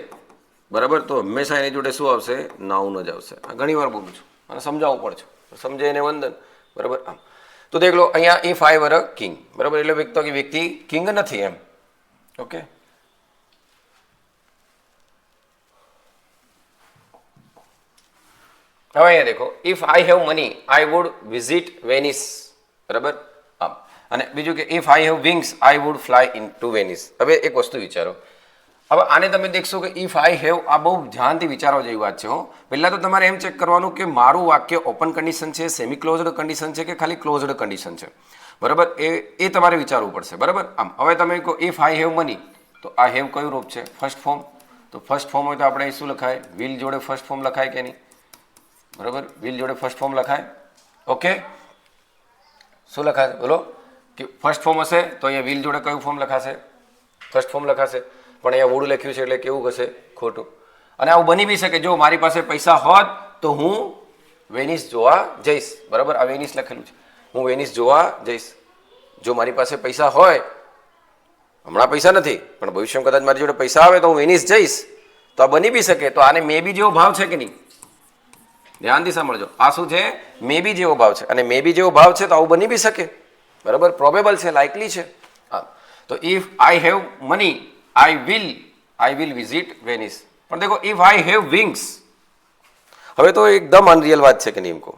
બરાબર, તો હંમેશા એની જોડે શું આવશે, નાઉન જ આવશે. આ ઘણી વાર બોલું છું અને સમજાવવું પડશે, સમજે એને વંદન. બરાબર, આમ તો દેખ લો અહીંયા if I were a king, બરાબર, એટલે વ્યક્તિ કિંગ નથી એમ. ઓકે, હવે અહીંયા દેખો if I have money I would visit Venice. બરાબર આમ, અને બીજું કે if I have wings I would fly into Venice. હવે એક વસ્તુ વિચારો, હવે આને તમે દેખશો કે ઇફ આઈ હેવ, આ બહુ ધ્યાનથી વિચારવા જેવી વાત છે. હો, પહેલાં તો તમારે એમ ચેક કરવાનું કે મારું વાક્ય ઓપન કન્ડિશન છે, સેમી ક્લોઝડ કન્ડિશન છે કે ખાલી ક્લોઝડ કન્ડિશન છે. બરાબર, એ તમારે વિચારવું પડશે. બરાબર આમ, હવે તમે કહો ઇફ આઈ હેવ મની, તો આ હેવ કયું રૂપ છે, ફર્સ્ટ ફોર્મ. તો ફર્સ્ટ ફોર્મ હોય તો આપણે શું લખાય, વિલ જોડે ફર્સ્ટ ફોર્મ લખાય કે નહીં. બરાબર, વિલ જોડે ફર્સ્ટ ફોર્મ લખાય. ઓકે, શું લખાશે બોલો, કે ફર્સ્ટ ફોર્મ હશે તો અહીંયા વિલ જોડે કયું ફોર્મ લખાશે, ફર્સ્ટ ફોર્મ લખાશે. પણ અહીંયા વુડ લખ્યું છે એટલે કેવું હશે, ખોટું. અને આવું બની બી શકે, જો મારી પાસે પૈસા હોત તો હું વેનિસ જોવા જઈશ. બરાબર, આ વેનિસ લખેલું છે, હું વેનિસ જોવા જઈશ. જો મારી પાસે પૈસા હોય, હમણાં પૈસા નથી પણ ભવિષ્યમાં કદાચ મારી જોડે પૈસા આવે તો હું વેનિસ જઈશ, તો આ બની બી શકે. તો આને મે બી જેવો ભાવ છે કે નહીં, ધ્યાનથી સાંભળજો. આ શું છે, મે બી જેવો ભાવ છે, અને મે બી જેવો ભાવ છે તો આવું બની બી શકે. બરાબર, પ્રોબેબલ છે, લાઇકલી છે. હા, તો if I have money I will visit Venice. પણ દેખો ઇફ આઈ હેવ વિંગ્સ, હવે તો એકદમ અનરિયલ વાત છે કે નહીં એમ કહો.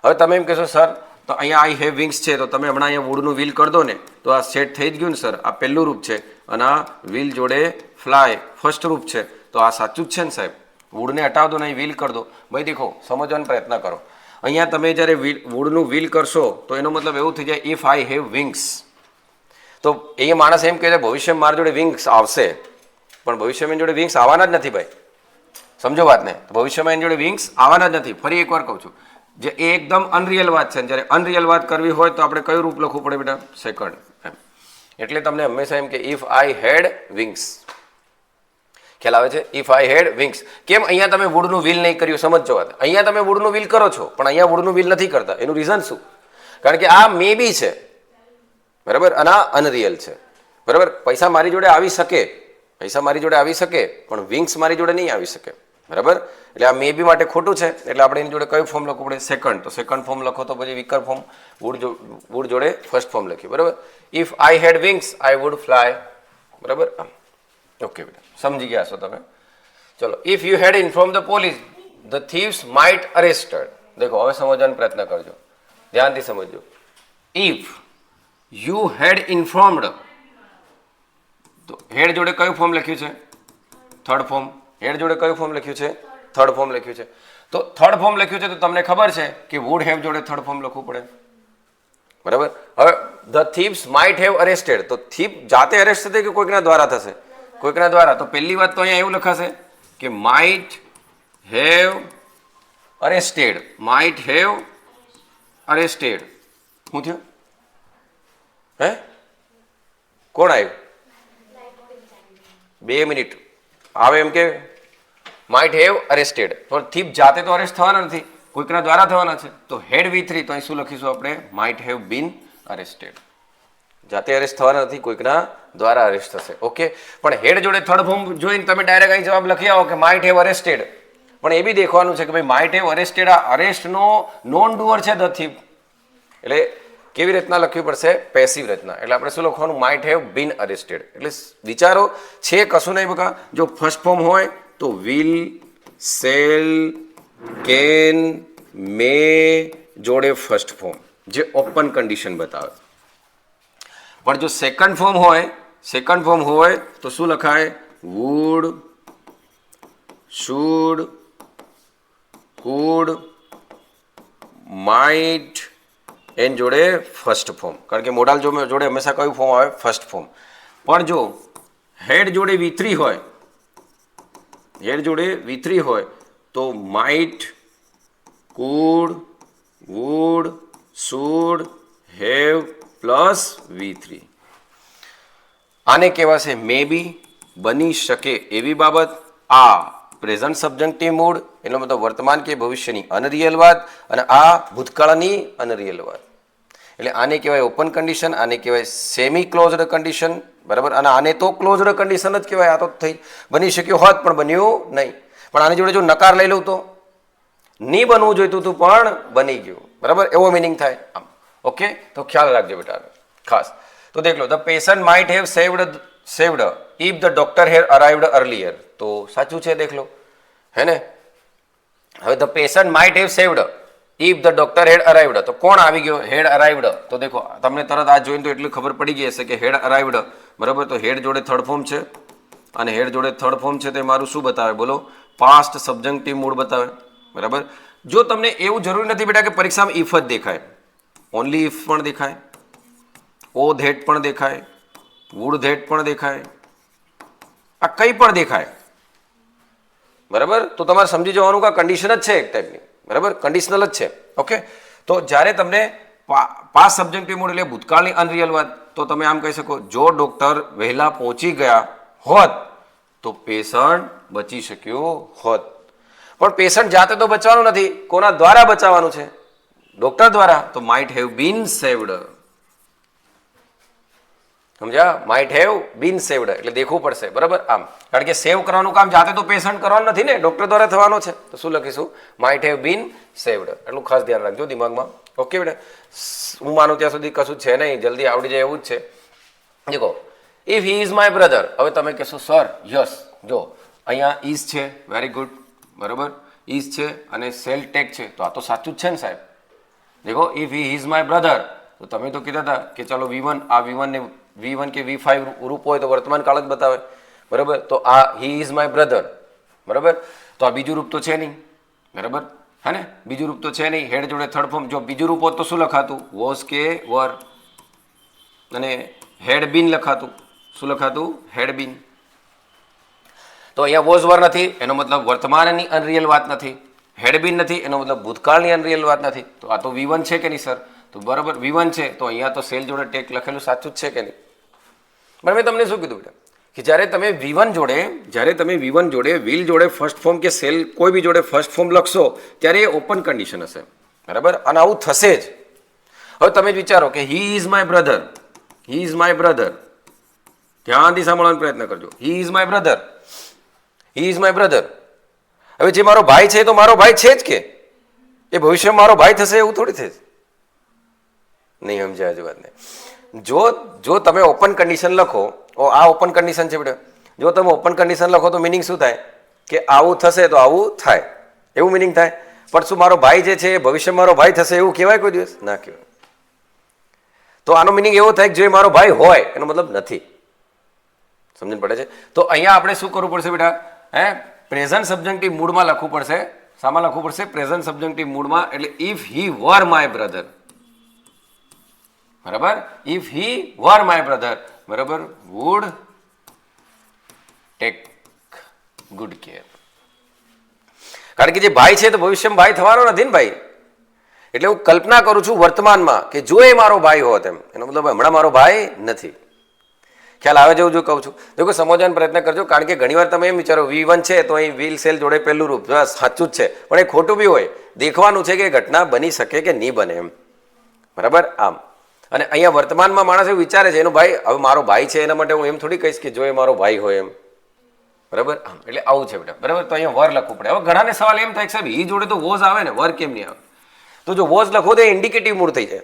હવે તમે એમ કહેશો સર તો અહીંયા આઈ હેવ વિંગ્સ છે તો તમે હમણાં અહીંયા વુડનું વિલ કરી દો ને તો આ સેટ થઈ જ ગયું ને સર. આ પહેલું રૂપ છે અને આ વિલ જોડે ફ્લાય ફર્સ્ટ રૂપ છે, તો આ સાચું જ છે ને સાહેબ. વુડને હટાવ દો ને અહીં વિલ કરી દો. ભાઈ દેખો સમજવાનો પ્રયત્ન કરો. અહીંયા તમે જ્યારે વુડનું વિલ કરશો તો એનો મતલબ એવું થઈ જાય ઇફ આઈ હેવ વિંગ્સ. તો એ માણસ એમ કહે છે ભવિષ્યમાં મારી જોડે વિંગ્સ આવશે, પણ ભવિષ્યમાં એની જોડે વિંગ્સ આવવાના જ નથી ભાઈ. સમજો વાતને, ભવિષ્યમાં એની જોડે વિંગ્સ આવવાના જ નથી. ફરી એકવાર કહું છું, જે એ એકદમ અનરિયલ વાત છે. જ્યારે અનરિયલ વાત કરવી હોય તો આપણે કયું રૂપ લખવું પડે બેટા, સેકન્ડ એમ. એટલે તમને હંમેશા એમ કે ઇફ આઈ હેડ વિંગ્સ, ખ્યાલ આવે છે, ઇફ આઈ હેડ વિંગ્સ. કેમ અહીંયા તમે વુડનું વિલ નહીં કર્યું, સમજો વાત. અહીંયા તમે વુડનું વિલ કરો છો પણ અહીંયા વુડનું વિલ નથી કરતા. એનું રીઝન શું? કારણ કે આ મે બી છે, બરાબર, અને આ અનરિયલ છે. બરાબર, પૈસા મારી જોડે આવી શકે, પૈસા મારી જોડે આવી શકે પણ વિંગ્સ મારી જોડે નહીં આવી શકે. બરાબર, એટલે આ મે બી માટે ખોટું છે. એટલે આપણે એની જોડે કયું ફોર્મ લખવું પડે, સેકન્ડ. તો સેકન્ડ ફોર્મ લખો તો પછી વિકર ફોર્મ, વુડ જોડે ફર્સ્ટ ફોર્મ લખ્યું. બરાબર, if I had wings I would fly. બરાબર, ઓકે બેટા, સમજી ગયા છો તમે. ચલો, if you had inform the police the thieves might arrested. દેખો હવે સમજવાનો પ્રયત્ન કરજો, ધ્યાનથી સમજજો. ઇફ યુ હેડ ઇન્ફોર્મડ, તો હેડ જોડે કયું ફોર્મ લખ્યું છે, થર્ડ ફોર્મ. હેડ જોડે કયું ફોર્મ લખ્યું છે, થર્ડ ફોર્મ લખ્યું છે. તો થર્ડ ફોર્મ લખ્યું છે તો તમને ખબર છે કે વુડ હેવ જોડે થર્ડ ફોર્મ લખવું પડે. બરાબર, હવે the thieves might have arrested, તો થીપ જાતે અરેસ્ટ થશે કે કોઈકના દ્વારા થશે, કોઈકના દ્વારા. તો પહેલી વાત તો અહીંયા એવું લખાશે કે might have arrested, might have arrested. શું થયું? હે કોણ આવ્યું? 2 મિનિટ આવે એમ કે માઇટ હેવ અરેસ્ટેડ, પણ થીપ જાતે તો અરેસ્ટ થવાના નથી, કોઈકના દ્વારા થવાના છે. તો હેડ V3 તો અહીં શું લખીશું આપણે? Might have been arrested. જાતે અરેસ્ટ થવાના નથી, કોઈકના દ્વારા અરેસ્ટ થશે. ઓકે, પણ હેડ જોડે થર્ડ ફોર્મ જોઈને તમે ડાયરેક્ટ અહીં જવાબ લખી આવો કે માઇટ હેવ અરેસ્ટેડ, પણ એ બી દેખવાનું છે કે ભાઈ માઇટ હેવ અરેસ્ટેડ આ અરેસ્ટનો નોન ડુઅર છે ધ થીપ, એટલે કેવી રીતના લખવી પડશે? પેસિવ રચના. એટલે આપણે શું લખવાનું? Might have been arrested. એટલે વિચારો છે કશું નહીં બકા. જો ફર્સ્ટ ફોર્મ હોય તો વિલ, શેલ, કેન, મે જોડે ફર્સ્ટ ફોર્મ જે ઓપન કન્ડિશન બતાવે. પણ જો સેકન્ડ ફોર્મ હોય તો શું લખાય? વુડ, શુડ, કુડ, માઇટ એન જોડે ફર્સ્ટ ફોર્મ, કારણ કે મોડાલ જોડે હંમેશા કયું ફોર્મ આવે? First form. પણ જો હેડ જોડે V3 હોય તો might, could, would, should, have plus V3. આને કહેવાશે મે બી, બની શકે એવી બાબત. આ પ્રેઝન્ટ સબ્જેક્ટિવ મૂડ, એનો મતલબ વર્તમાન કે ભવિષ્યની અનરિયલ વાત, અને આ ભૂતકાળની અનરિયલ વાત. એટલે આને કહેવાય ઓપન કન્ડિશન, આને કહેવાય સેમી ક્લોઝડ કન્ડિશન, બરાબર. અને આને તો ક્લોઝડ કન્ડિશન જ કહેવાય. આ તો થઈ બની શક્યું હોત પણ બન્યું નહીં. પણ આની જોડે જો નકાર લઈ લઉં તો નહીં બનવું જોઈતું હતું પણ બની ગયું, બરાબર, એવો મિનિંગ થાય આમ. ઓકે, તો ખ્યાલ રાખજો બેટા ખાસ. તો દેખ લો, the patient might have saved if the doctor had arrived earlier. તો સાચું છે, દેખ લો, હે ને. હવે the patient might have saved if the doctor had arrived, તો કોણ આવી ગયો? હેડ અરાઇવ્ડ. તો દેખો તમને તરત આ જોઈને તો એટલી ખબર પડી ગઈ હશે કે હેડ અરાઇવ્ડ, બરાબર. તો હેડ જોડે થર્ડ ફોર્મ છે, અને હેડ જોડે થર્ડ ફોર્મ છે તે મારું શું બતાવે? બોલો, પાસ્ટ સબ્જેક્ટિવ મૂડ બતાવે, બરાબર. જો તમને એવું જરૂરી નથી બેટા કે પરીક્ષામાં ઇફ જ દેખાય, ઓનલી ઇફ પણ દેખાય, ઓ ધેટ પણ દેખાય, વુડ ધેટ પણ દેખાય, આ કંઈ પણ દેખાય, બરાબર. તો તમારે સમજી જવાનું કે કન્ડિશન જ છે એક ટાઈપની, બરાબર, કન્ડિશનલ જ છે. ઓકે, તો જ્યારે તમને પાસ્ટ સબ્જેક્ટિવ મૂડ એટલે ભૂતકાળની અનરિયલ વાત, તો તમે આમ કહી શકો જો ડોક્ટર વહેલા પહોંચી ગયા હોત તો પેશન્ટ બચી શક્યો હોત. પણ પેશન્ટ જાતે તો બચવાનું નથી, કોના દ્વારા બચાવવાનું છે? ડોક્ટર દ્વારા. તો માઇટ હેવ બીન સેવ્ડ. સમજ્યા? માઇટ હેવ બીન સેવ્ડ એટલે દેખવું પડશે, બરાબર, આમ. કારણ કે સેવ કરવાનું કામ જાતે તો પેશન્ટ કરવાનું નથી ને, ડોક્ટર દ્વારા થવાનો છે. તો શું લખીશું? Might have been saved. એટલું ખાસ ધ્યાન રાખજો દિમાગમાં. ઓકે બેટા, હું માનું ત્યાં સુધી કશું છે નહીં, જલ્દી આવડી જાય એવું જ છે. દેખો, if he is my brother. હવે તમે કહેશો સર યસ, જો અહીંયા ઇઝ છે, વેરી ગુડ, બરાબર, ઇઝ છે અને સેલ ટેગ છે, તો આ તો સાચું જ છે ને સાહેબ. દેખો, if he is my brother, તો તમે તો કીધા હતા કે ચાલો V1, આ V1 ને V1 કે V5 રૂપ હોય તો વર્તમાન કાળ જ બતાવે, બરાબર. તો આ હી ઇઝ માય બ્રધર, બરાબર. તો આ બીજું રૂપ તો છે નહીં, બરાબર, હે ને, બીજું રૂપ તો છે નહીં. હેડ જોડે થર્ડ ફોર્મ, જો બીજું રૂપ હોત તો શું લખાતું? વોઝ કે વર, અને હેડ બીન લખાતું. શું લખાતું? હેડ બીન. તો અહીંયા વોઝ વર નથી, એનો મતલબ વર્તમાનની અનરિયલ વાત નથી. હેડ બીન નથી, એનો મતલબ ભૂતકાળની અનરિયલ વાત નથી. તો આ તો V1 છે કે નહીં સર? તો બરાબર V1 છે, તો અહીંયા તો સેલ જોડે ટેક લખેલું સાચું જ છે કે નહીં? પણ મેં તમને શું કીધું બેટા કે જ્યારે તમે V1 જોડે વિલ જોડે ફર્સ્ટ ફોર્મ કે સેલ કોઈ બી જોડે ફર્સ્ટ ફોર્મ લખશો ત્યારે એ ઓપન કન્ડિશન હશે, બરાબર. અને આવું થશે જ. હવે તમે જ વિચારો કે he is my brother, he is my brother, ધ્યાનથી સાંભળવાનો પ્રયત્ન કરજો. He is my brother, he is my brother. હવે જે મારો ભાઈ છે તો મારો ભાઈ છે જ કે એ ભવિષ્યમાં મારો ભાઈ થશે એવું થોડી થશે? નહીં સમજાય હજુ વાતને. જો તમે ઓપન કન્ડિશન લખો, આ ઓપન કન્ડિશન છે બેટા, જો તમે ઓપન કન્ડિશન લખો તો મિનિંગ શું થાય કે આવું થશે તો આવું થાય, એવું મિનિંગ થાય. પણ શું મારો ભાઈ જે છે એ ભવિષ્યમાં મારો ભાઈ થશે એવું કહેવાય કોઈ દિવસ? ના કહેવાય. તો આનો મિનિંગ એવો થાય કે જો મારો ભાઈ હોય એનો મતલબ નથી. સમજણ પડે છે? તો અહીંયા આપણે શું કરવું પડશે બેટા? પ્રેઝન્ટ સબ્જેક્ટિવ મૂડમાં લખવું પડશે. શામાં લખવું પડશે? પ્રેઝન્ટ સબ્જેક્ટિવ મૂડમાં. એટલે if he were my brother, બરાબર, if he were my brother, બરાબર, વુડ ટેક ગુડ કેર. કારણ કે જે ભાઈ છે તો ભવિષ્યમાં ભાઈ થવાનો નથી ને ભાઈ. એટલે હું કલ્પના કરું છું વર્તમાનમાં કે જો એ મારો ભાઈ હોત એમ, એનો મતલબ હમણાં મારો ભાઈ નથી. ખ્યાલ આવે જેવું જો કહું છું. દેખો સમજવાનો પ્રયત્ન કરજો, કારણ કે ઘણીવાર તમે એમ વિચારો V1 છે તો અહીં વિલ સેલ જોડે પહેલું રૂપ સાચું જ છે, પણ એ ખોટું બી હોય. દેખવાનું છે કે ઘટના બની શકે કે નહીં બને એમ, બરાબર. આમ અને અહીંયા વર્તમાનમાં માણસ એવું વિચારે છે એનો ભાઈ હવે મારો ભાઈ છે, એના માટે હું એમ થોડી કહીશ કે જો એ મારો ભાઈ હોય એમ, બરાબર. આમ એટલે આવું છે બેટા, બરાબર. તો અહીંયા વર લખવું પડે. હવે ઘણાને સવાલ એમ થાય કે સાહેબ ઈ જોડે તો વોઝ આવે ને, વર કેમ નહીં આવે? તો જો વોઝ લખો તો ઇન્ડિકેટિવ મૂળ થઈ જાય.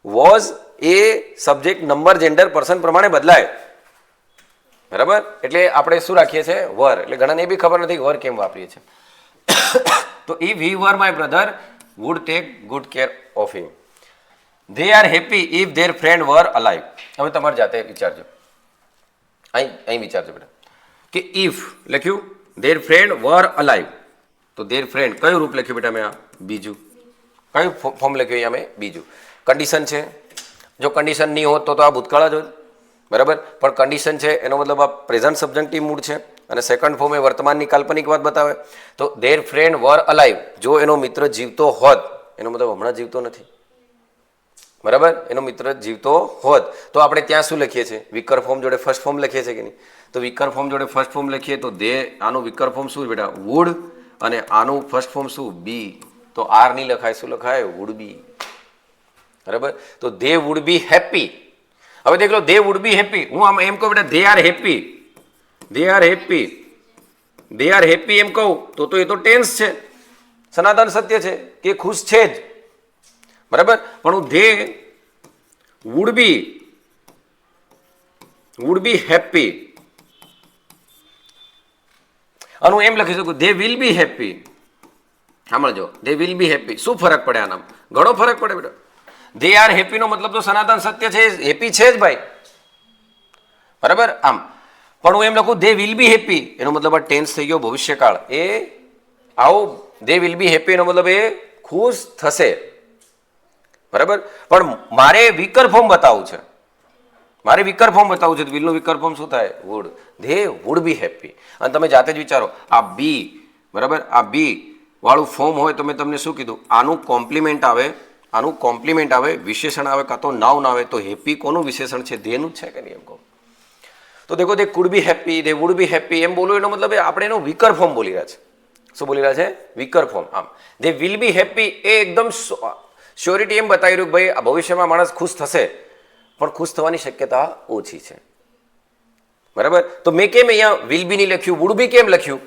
Was A subject number gender person પ્રમાણે બદલાય, બરાબર. એટલે આપણે શું રાખીએ છીએ? વર. એટલે ઘણાને એ બી ખબર નથી વર કેમ વાપરીએ છીએ. તો if he were my brother would take good care of him. They are happy if their friend were alive. હવે તમારે જાતે વિચારજો, અહીં વિચારજો બેટા કે ઇફ લખ્યું ધેર ફ્રેન્ડ વર અલાઇવ, તો ધેર ફ્રેન્ડ કયું રૂપ લખ્યું બેટા મેં? આ બીજું. કયું ફોર્મ લખ્યું અહીંયા મેં? બીજું. કન્ડિશન છે, જો કન્ડિશન નહીં હોત તો આ ભૂતકાળ જ હોત, બરાબર. પણ કન્ડિશન છે એનો મતલબ આ પ્રેઝન્ટ સબ્જેક્ટિવ મૂડ છે, અને સેકન્ડ ફોર્મ એ વર્તમાનની કાલ્પનિક વાત બતાવે. તો ધેર ફ્રેન્ડ વર અલાઇવ, જો એનો મિત્ર જીવતો હોત, એનો મતલબ હમણાં જીવતો નથી, બરાબર. એનો મિત્ર જીવતો હોત તો આપણે ત્યાં શું લખીએ છીએ? વિકર ફોર્મ જોડે ફર્સ્ટ ફોર્મ લખીએ છીએ કે નહીં? તો વિકર ફોર્મ જોડે ફર્સ્ટ ફોર્મ લખીએ તો દે, આનું વિકર ફોર્મ શું બેટા? વુડ, અને આનું ફર્સ્ટ ફોર્મ શું? બી. તો આર નહીં લખાય, શું લખાય? વુડ બી, બરાબર. તો દે વુડ બી હેપી. હવે દેખ લો, દે વુડ બી હેપી. હું આમ એમ કહું બેટા they are happy, they are happy, they are happy એમ કહું તો એ તો ટેન્સ છે, સનાતન સત્ય છે કે ખુશ છે જ, બરાબર. પણ હું ધે વુડ બી હેપી, અને હું એમ લખી શકું ધે વિલ બી હેપી. સાંભળજો, ધે વિલ બી હેપી. શું ફરક પડે આનામાં? ઘણો ફરક પડે બેટા. ધે આર હેપી નો મતલબ તો સનાતન સત્ય છે, હેપી છે જ ભાઈ, બરાબર. આમ પણ હું એમ લખું ધે વિલ બી હેપી, એનો મતલબ આ ટેન્સ થઈ ગયો ભવિષ્યકાળ. એ આવો ધે વિલ બી હેપી એનો મતલબ એ ખુશ થશે, બરાબર. પણ મારે વિકર ફોર્મ બતાવવું છે, મારે વિકર ફોર્મ બતાવવું છે. વિલનું વિકર ફોર્મ શું થાય? Would. They would be happy. અને તમે જાતે જ વિચારો, આ બી, બરાબર, આ બી વાળું ફોર્મ હોય તો મેં તમને શું કીધું? આનું કોમ્પ્લિમેન્ટ આવે, આનું કોમ્પ્લિમેન્ટ આવે, વિશેષણ આવે, કાં તો નાઉન આવે. તો હેપી કોનું વિશેષણ છે? ધેનું જ છે કે નહીં એમ કહું તો દેખો they could be happy, they would be happy એમ બોલું એનો મતલબ આપણે એનો વિકર ફોર્મ બોલી રહ્યા છે. શું બોલી રહ્યા છે? વિકર ફોર્મ. આમ દે વિલ બી હેપી એ એકદમ શ્યોરિટી એમ બતાવી રહ્યું કે ભાઈ આ ભવિષ્યમાં માણસ ખુશ થશે, પણ ખુશ થવાની શક્યતા ઓછી છે, બરાબર. તો મેં કેમ અહીંયા વિલ બી નહીં લખ્યું, વુડ બી કેમ લખ્યું?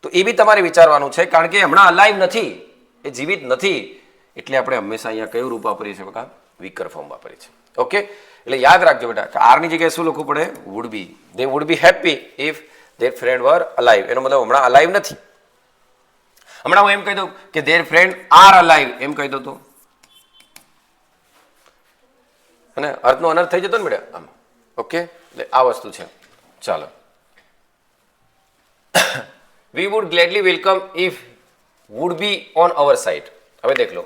તો એ બી તમારે વિચારવાનું છે, કારણ કે હમણાં અલાઈવ નથી, એ જીવિત નથી, એટલે આપણે હંમેશા અહીંયા કયું રૂપ વાપરીએ છીએ બકા? વિકર ફોર્મ વાપરીએ છીએ. ઓકે, એટલે યાદ રાખજો બેટા કે આરની જગ્યાએ શું લખવું પડે? Would be. They would be happy if their friend were alive, એનો મતલબ હમણાં અલાઈવ નથી. હમણાં હું એમ કહી દઉં કે ધેર ફ્રેન્ડ આર અલાઈવ, એમ કહી દઉં તો અને અર્થનો અનર્થ થઈ જતો ને બેટા આમ. ઓકે, એટલે આ વસ્તુ છે. ચાલો, we would gladly welcome if would be on our side. હવે દેખ લો,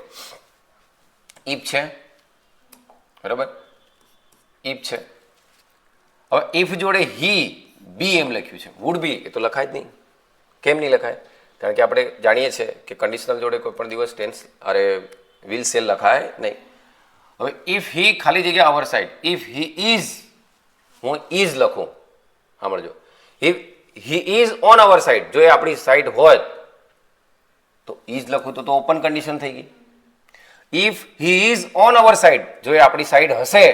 ઇફ છે, બરાબર, ઇફ છે. હવે ઇફ જોડે હી બી એમ લખ્યું છે, વુડ બી એ તો લખાય જ નહીં. કેમ નહીં લખાય? કારણ કે આપણે જાણીએ છીએ કે કન્ડિશનલ જોડે કોઈ પણ દિવસ ટેન્સ અરે વિલ સેલ લખાય નહીં. હવે ઇફ હી ખાલી જગ્યા our side, if he is, હું ઇઝ લખું, સાંભળજો, if he is on our side, જો એ આપણી સાઇડ હોય તો ઇઝ લખું તો ઓપન કન્ડિશન થઈ ગઈ. If he is on our side, જો એ આપણી સાઇડ હશે,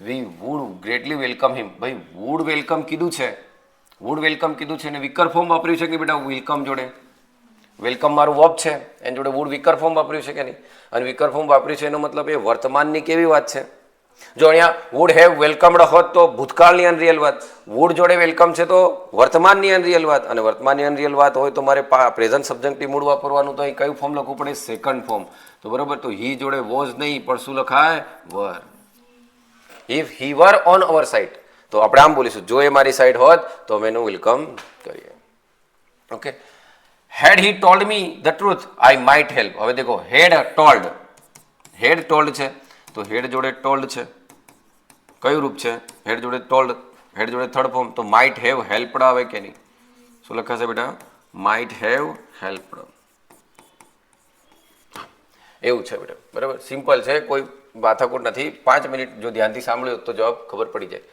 we would greatly welcome him. ભાઈ વુડ વેલકમ કીધું છે, વુડ વેલકમ કીધું છે, અને વિકર ફોર્મ વાપર્યું છે કે બેટા? વેલકમ જોડે વેલકમ મારું વર્બ છે, એની જોડે વુડ વિકર ફોર્મ વાપર્યું છે કે નહીં? અને વિકર ફોર્મ વાપર્યું છે એનો મતલબ એ વર્તમાનની કેવી વાત છે? જો અહીંયા વુડ હેવ વેલકમડ હોત તો ભૂતકાળની અનરિયલ વાત, વુડ જોડે વેલકમ છે તો વર્તમાનની અનરિયલ વાત, અને વર્તમાનની અનરિયલ વાત હોય તો મારે પ્રેઝન્ટ સબ્જેક્ટિવ મૂડ વાપરવાનું, તો અહીં કયું ફોર્મ લખવું પડે? Second form. તો બરાબર, તો હી જોડે વોઝ નહીં પણ શું લખાય? Were. If he were on our side, તો આપણે આમ બોલીશું, જો એ મારી સાઇડ હોત તો અમે એનું વેલકમ કરીએ. Okay, had he told me the truth I might help. હવે દેખો, હેડ ટોલ્ડ, હેડ ટોલ્ડ છે તો હેડ જોડે ટોલ્ડ છે, કયું રૂપ છે? હેડ જોડે ટોલ્ડ, હેડ જોડે થર્ડ ફોર્મ, તો માઇટ હેવ હેલ્પડ આવે કે નહીં? શું લખાશે બેટા? Might have helped. એવું છે બેટા, બરાબર, સિમ્પલ છે, કોઈ માથાકૂટ નથી. 5 મિનિટ જો ધ્યાનથી સાંભળ્યો તો જવાબ ખબર પડી જાય.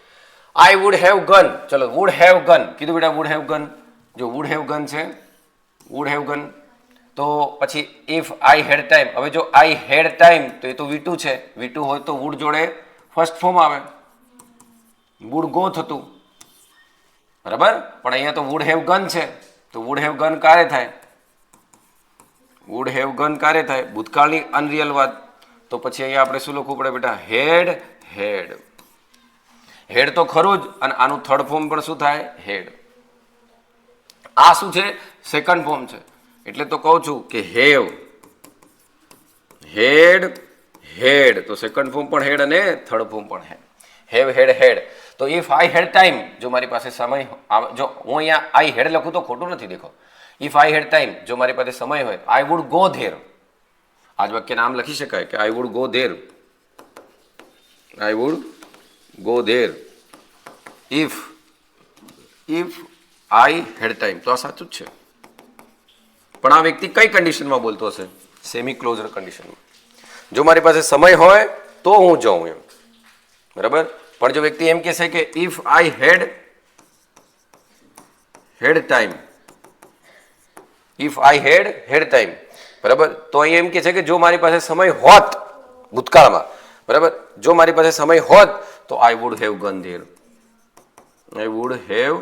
આઈ વુડ હેવ ગન, ચલો વુડ હેવ ગન કીધું બેટા, વુડ હેવ ગન. જો વુડ હેવ ગન છે, વુડ હેવ ગન, તો પછી ઇફ આઈ હેડ ટાઈમ. હવે જો આઈ હેડ ટાઈમ તો એ તો V2 છે, V2 હોય તો વુડ જોડે ફર્સ્ટ ફોર્મ આવે, વુડ ગો થતું, બરાબર. પણ અહીંયા તો વુડ હેવ ગન છે, તો વુડ હેવ ગન કારે થાય, વુડ હેવ ગન કારે થાય, ભૂતકાળની અનરિયલ વાત. તો પછી અહીંયા આપણે શું લખવું પડે બેટા, હેડ હેડ. હેડ તો ખરું જ, અને આનું થર્ડ ફોર્મ પણ શું થાય, હેડ. આ શું છે, સેકન્ડ ફોર્મ છે, એટલે તો કહું છું કે હેવ હેડ હેડ, તો સેકન્ડ ફોર્મ પણ હેડ અને થર્ડ ફોર્મ પણ હેડ. હેવ હેડ હેડ. તો ઇફ આઈ હેડ ટાઈમ, જો મારી પાસે સમય, જો હું અહીંયા આઈ હેડ લખું તો ખોટું નથી. દેખો, ઇફ આઈ હેડ ટાઈમ, જો મારી પાસે સમય હોય, આઈ વુડ ગો ધેર. આજ વાક્ય નામ લખી શકાય કે I would go there, I would go there if I had time. તો આ સાચું જ છે, પણ આ વ્યક્તિ કઈ કન્ડિશનમાં બોલતો હશે, સેમી ક્લોઝર કન્ડિશનમાં. જો મારી પાસે સમય હોય તો હું જાઉં એમ, બરાબર. પણ જો વ્યક્તિ એમ કહેશે કે if I had time, if I had time, બરાબર, તો અહીંયા એમ કે છે કે જો મારી પાસે સમય હોત ભૂતકાળમાં, બરાબર, જો મારી પાસે સમય હોત તો I would have gun there, I would have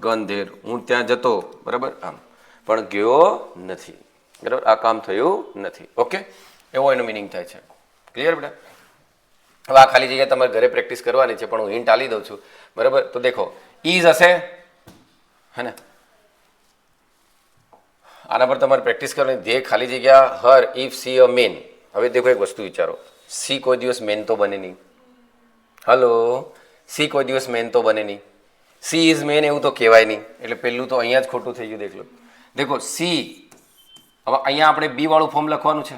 gun there, હું ત્યાં જતો, બરાબર, આમ, પણ ગયો નથી, બરાબર, આ કામ થયું નથી. ઓકે, એવો એનો મિનિંગ થાય છે. ક્લિયર બેટા? હવે આ ખાલી જગ્યા તમારે ઘરે પ્રેક્ટિસ કરવાની છે, પણ હું હિન્ટ આલી દઉં છું, બરાબર. તો દેખો, ઇઝ હશે, હે ને, આના પર તમારે પ્રેક્ટિસ કરવાની. ધે ખાલી જગ્યા હર ઇફ સી અ મેન. હવે દેખો એક વસ્તુ વિચારો, સી કોઈ દિવસ મેન તો બને નહીં. હલો, સી કોઈ દિવસ મેન તો બને નહીં. સી ઇઝ મેન એવું તો કહેવાય નહીં, એટલે પહેલું તો અહીંયા જ ખોટું થઈ ગયું. દેખ લો, દેખો સી, હવે અહીંયા આપણે બી વાળું ફોર્મ લખવાનું છે,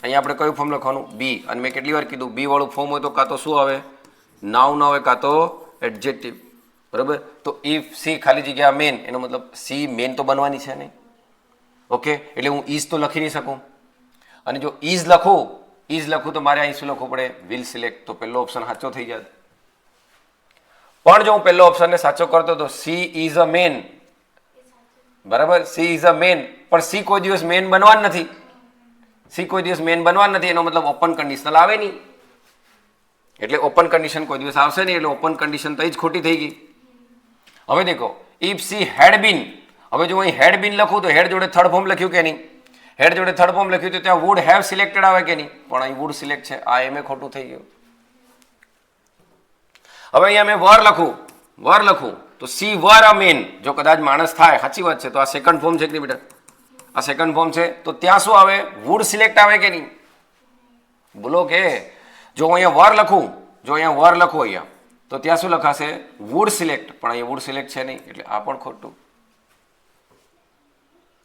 અહીંયા આપણે કયું ફોર્મ લખવાનું, બી. અને મેં કેટલી વાર કીધું, બી વાળું ફોર્મ હોય તો કાં તો શું આવે, નાઉન આવે, કાં તો એડજેક્ટિવ, બરાબર. તો ઇફ સી ખાલી જગ્યા મેન, એનો મતલબ સી મેન તો બનવાની છે નહીં. ઓકે, એટલે હું ઇઝ તો લખી નહીં શકું, અને જો ઇઝ લખું તો મારે અહીં શું લખવું પડે, વિલ સિલેક્ટ. તો પહેલો ઓપ્શન સાચો થઈ જાય. પણ જો હું પહેલો ઓપ્શનને સાચો કરતો તો સી ઇઝ અ મેન, બરાબર, સી ઇઝ અ મેન, પણ સી કોઈ દિવસ મેન બનવાનું નથી. સી કોઈ દિવસ મેન બનવાનું નથી, એનો મતલબ ઓપન કન્ડિશનલ આવે નહીં, એટલે ઓપન કન્ડિશન કોઈ દિવસ આવશે નહીં, એટલે ઓપન કન્ડિશન તો જ ખોટી થઈ ગઈ. હવે દેખો, ઇફ સી હેડ બીન, હવે જો અહીં હેડ બીન લખું તો હેડ જોડે થર્ડ ફોર્મ લખ્યું કે નહીં, હેડ જોડે થર્ડ ફોર્મ લખ્યું તો ત્યાં વુડ હેવ સિલેક્ટેડ આવે કે નહીં, પણ અહીં વુડ સિલેક્ટ છે, આ એમ ખોટું થઈ ગયું. હવે અહીંયા મેં વર લખું તો સી વર અ મેન, જો કદાચ માણસ થાય, સાચી વાત છે, તો આ સેકન્ડ ફોર્મ છે કે નહીં બેટા, આ સેકન્ડ ફોર્મ છે, તો ત્યાં શું આવે, વુડ સિલેક્ટ આવે કે નહીં, બોલો કે. જો અહીંયા વર લખું અહીંયા, તો ત્યાં શું લખાશે, વુડ સિલેક્ટ, પણ અહીંયા વુડ સિલેક્ટ છે નહીં, એટલે આ પણ ખોટું.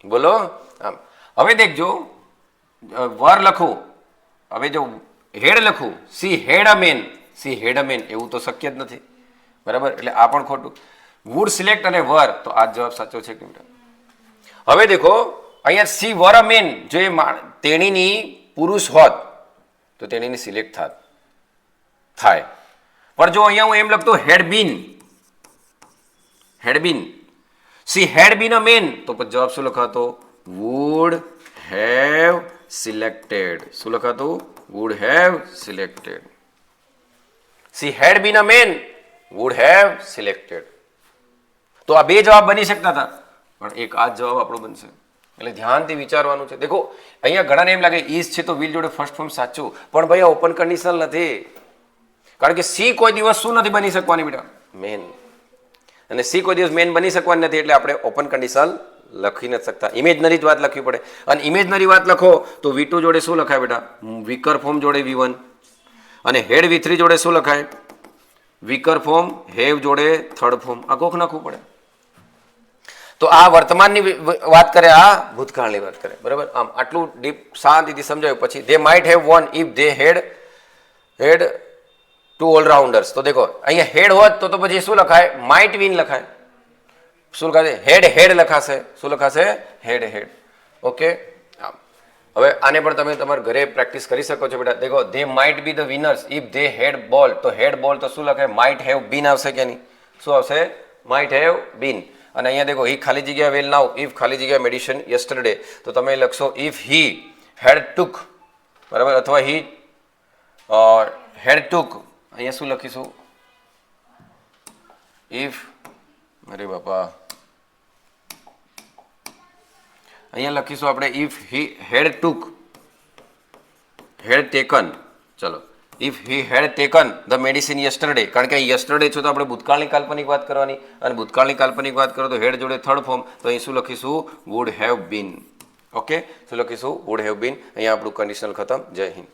બોલો આમ. હવે દેખજો, વર લખું, હવે જો હેડ લખું, સી હેડ અ મેન, એવું તો શક્ય જ નથી, બરાબર, એટલે આ પણ ખોટું. વુડ સિલેક્ટ અને વર, તો આ જવાબ સાચો છે કે બેટા. હવે દેખો, અહીંયા સી વર અ મેન, જો એ તેણીની પુરુષ હોત તો તેણીની સિલેક્ટ થાય, પણ જો અહીંયા હું એમ લખતો હેડ બીન, C had been a main, તો પછી જવાબ શું લખાતો, વુડ હેવ સિલેક્ટેડ. શું લખાતું, would have selected. She had been a man, would have selected. તો આ બે જવાબ બની શકતા હતા, પણ એક આ જવાબ આપણો બનશે. એટલે ધ્યાનથી વિચારવાનું છે. દેખો, અહીંયા ઘણાને એમ લાગે ઇઝ છે તો વિલ જોડે ફર્સ્ટ ફોર્મ સાચું, પણ ભાઈ ઓપન કન્ડિશનલ નથી, કારણ કે સી કોઈ દિવસ શું નથી બની શકવાની બેટા, મેન. અને સી કોઈ દિવસ મેન બની શકવાની નથી, એટલે આપણે ઓપન કન્ડિશનલ લખી નથી શકતા, ઇમેજનરી જ વાત લખવી પડે. અને ઇમેજનરી વાત લખો તો V2 જોડે શું લખાય બેટા, વીકર ફોર્મ જોડે V1, અને હેડ V3 જોડે શું લખાય, વીકર ફોર્મ, હેવ જોડે થર્ડ ફોર્મ. આ કોક નાખવું પડે. તો આ વર્તમાનની વાત કરે, આ ભૂતકાળની વાત કરે, બરાબર. આમ આટલું ડીપ શાંતિથી સમજાયું. પછી they might have von if they had 2 ઓલરાઉન્ડર્સ. તો દેખો, અહીંયા હેડ હોત તો પછી શું લખાય, માઇટ વિન લખાય. શું લખાશે, હેડ લખાશે. શું લખાશે, હેડ. ઓકે, આમ હવે આને પણ તમે તમારા ઘરે પ્રેક્ટિસ કરી શકો છો બેટા. દેખો, they might be the winners if they had બોલ. તો હેડ બોલ તો શું લખે? માઇટ હેવ બીન આવશે કે નહીં? શું આવશે? Might have been. અને અહીંયા દેખો, હી ખાલી જગ્યા વેલ નાઉ, ઇફ ખાલી જગ્યા મેડિસિન યસ્ટરડે, તો તમે લખશો ઇફ હી હેડ ટુક, બરાબર, અથવા હી હેડ ટુક. અહીંયા શું લખીશું? ઇફ, અરે બાપા, અહીંયા લખીશું આપણે if he had took, had taken. ચલો, if he had taken the medicine yesterday, કારણ કે યસ્ટરડે છે તો આપણે ભૂતકાળની કાલ્પનિક વાત કરવાની, અને ભૂતકાળની કાલ્પનિક વાત કરો તો હેડ જોડે થર્ડ ફોર્મ, તો અહીં શું લખીશું? Wood have bin. ઓકે, શું લખીશું? વુડ હેવ બીન. અહીંયા આપણું કન્ડિશનલ ખતમ. જય હિન્દ.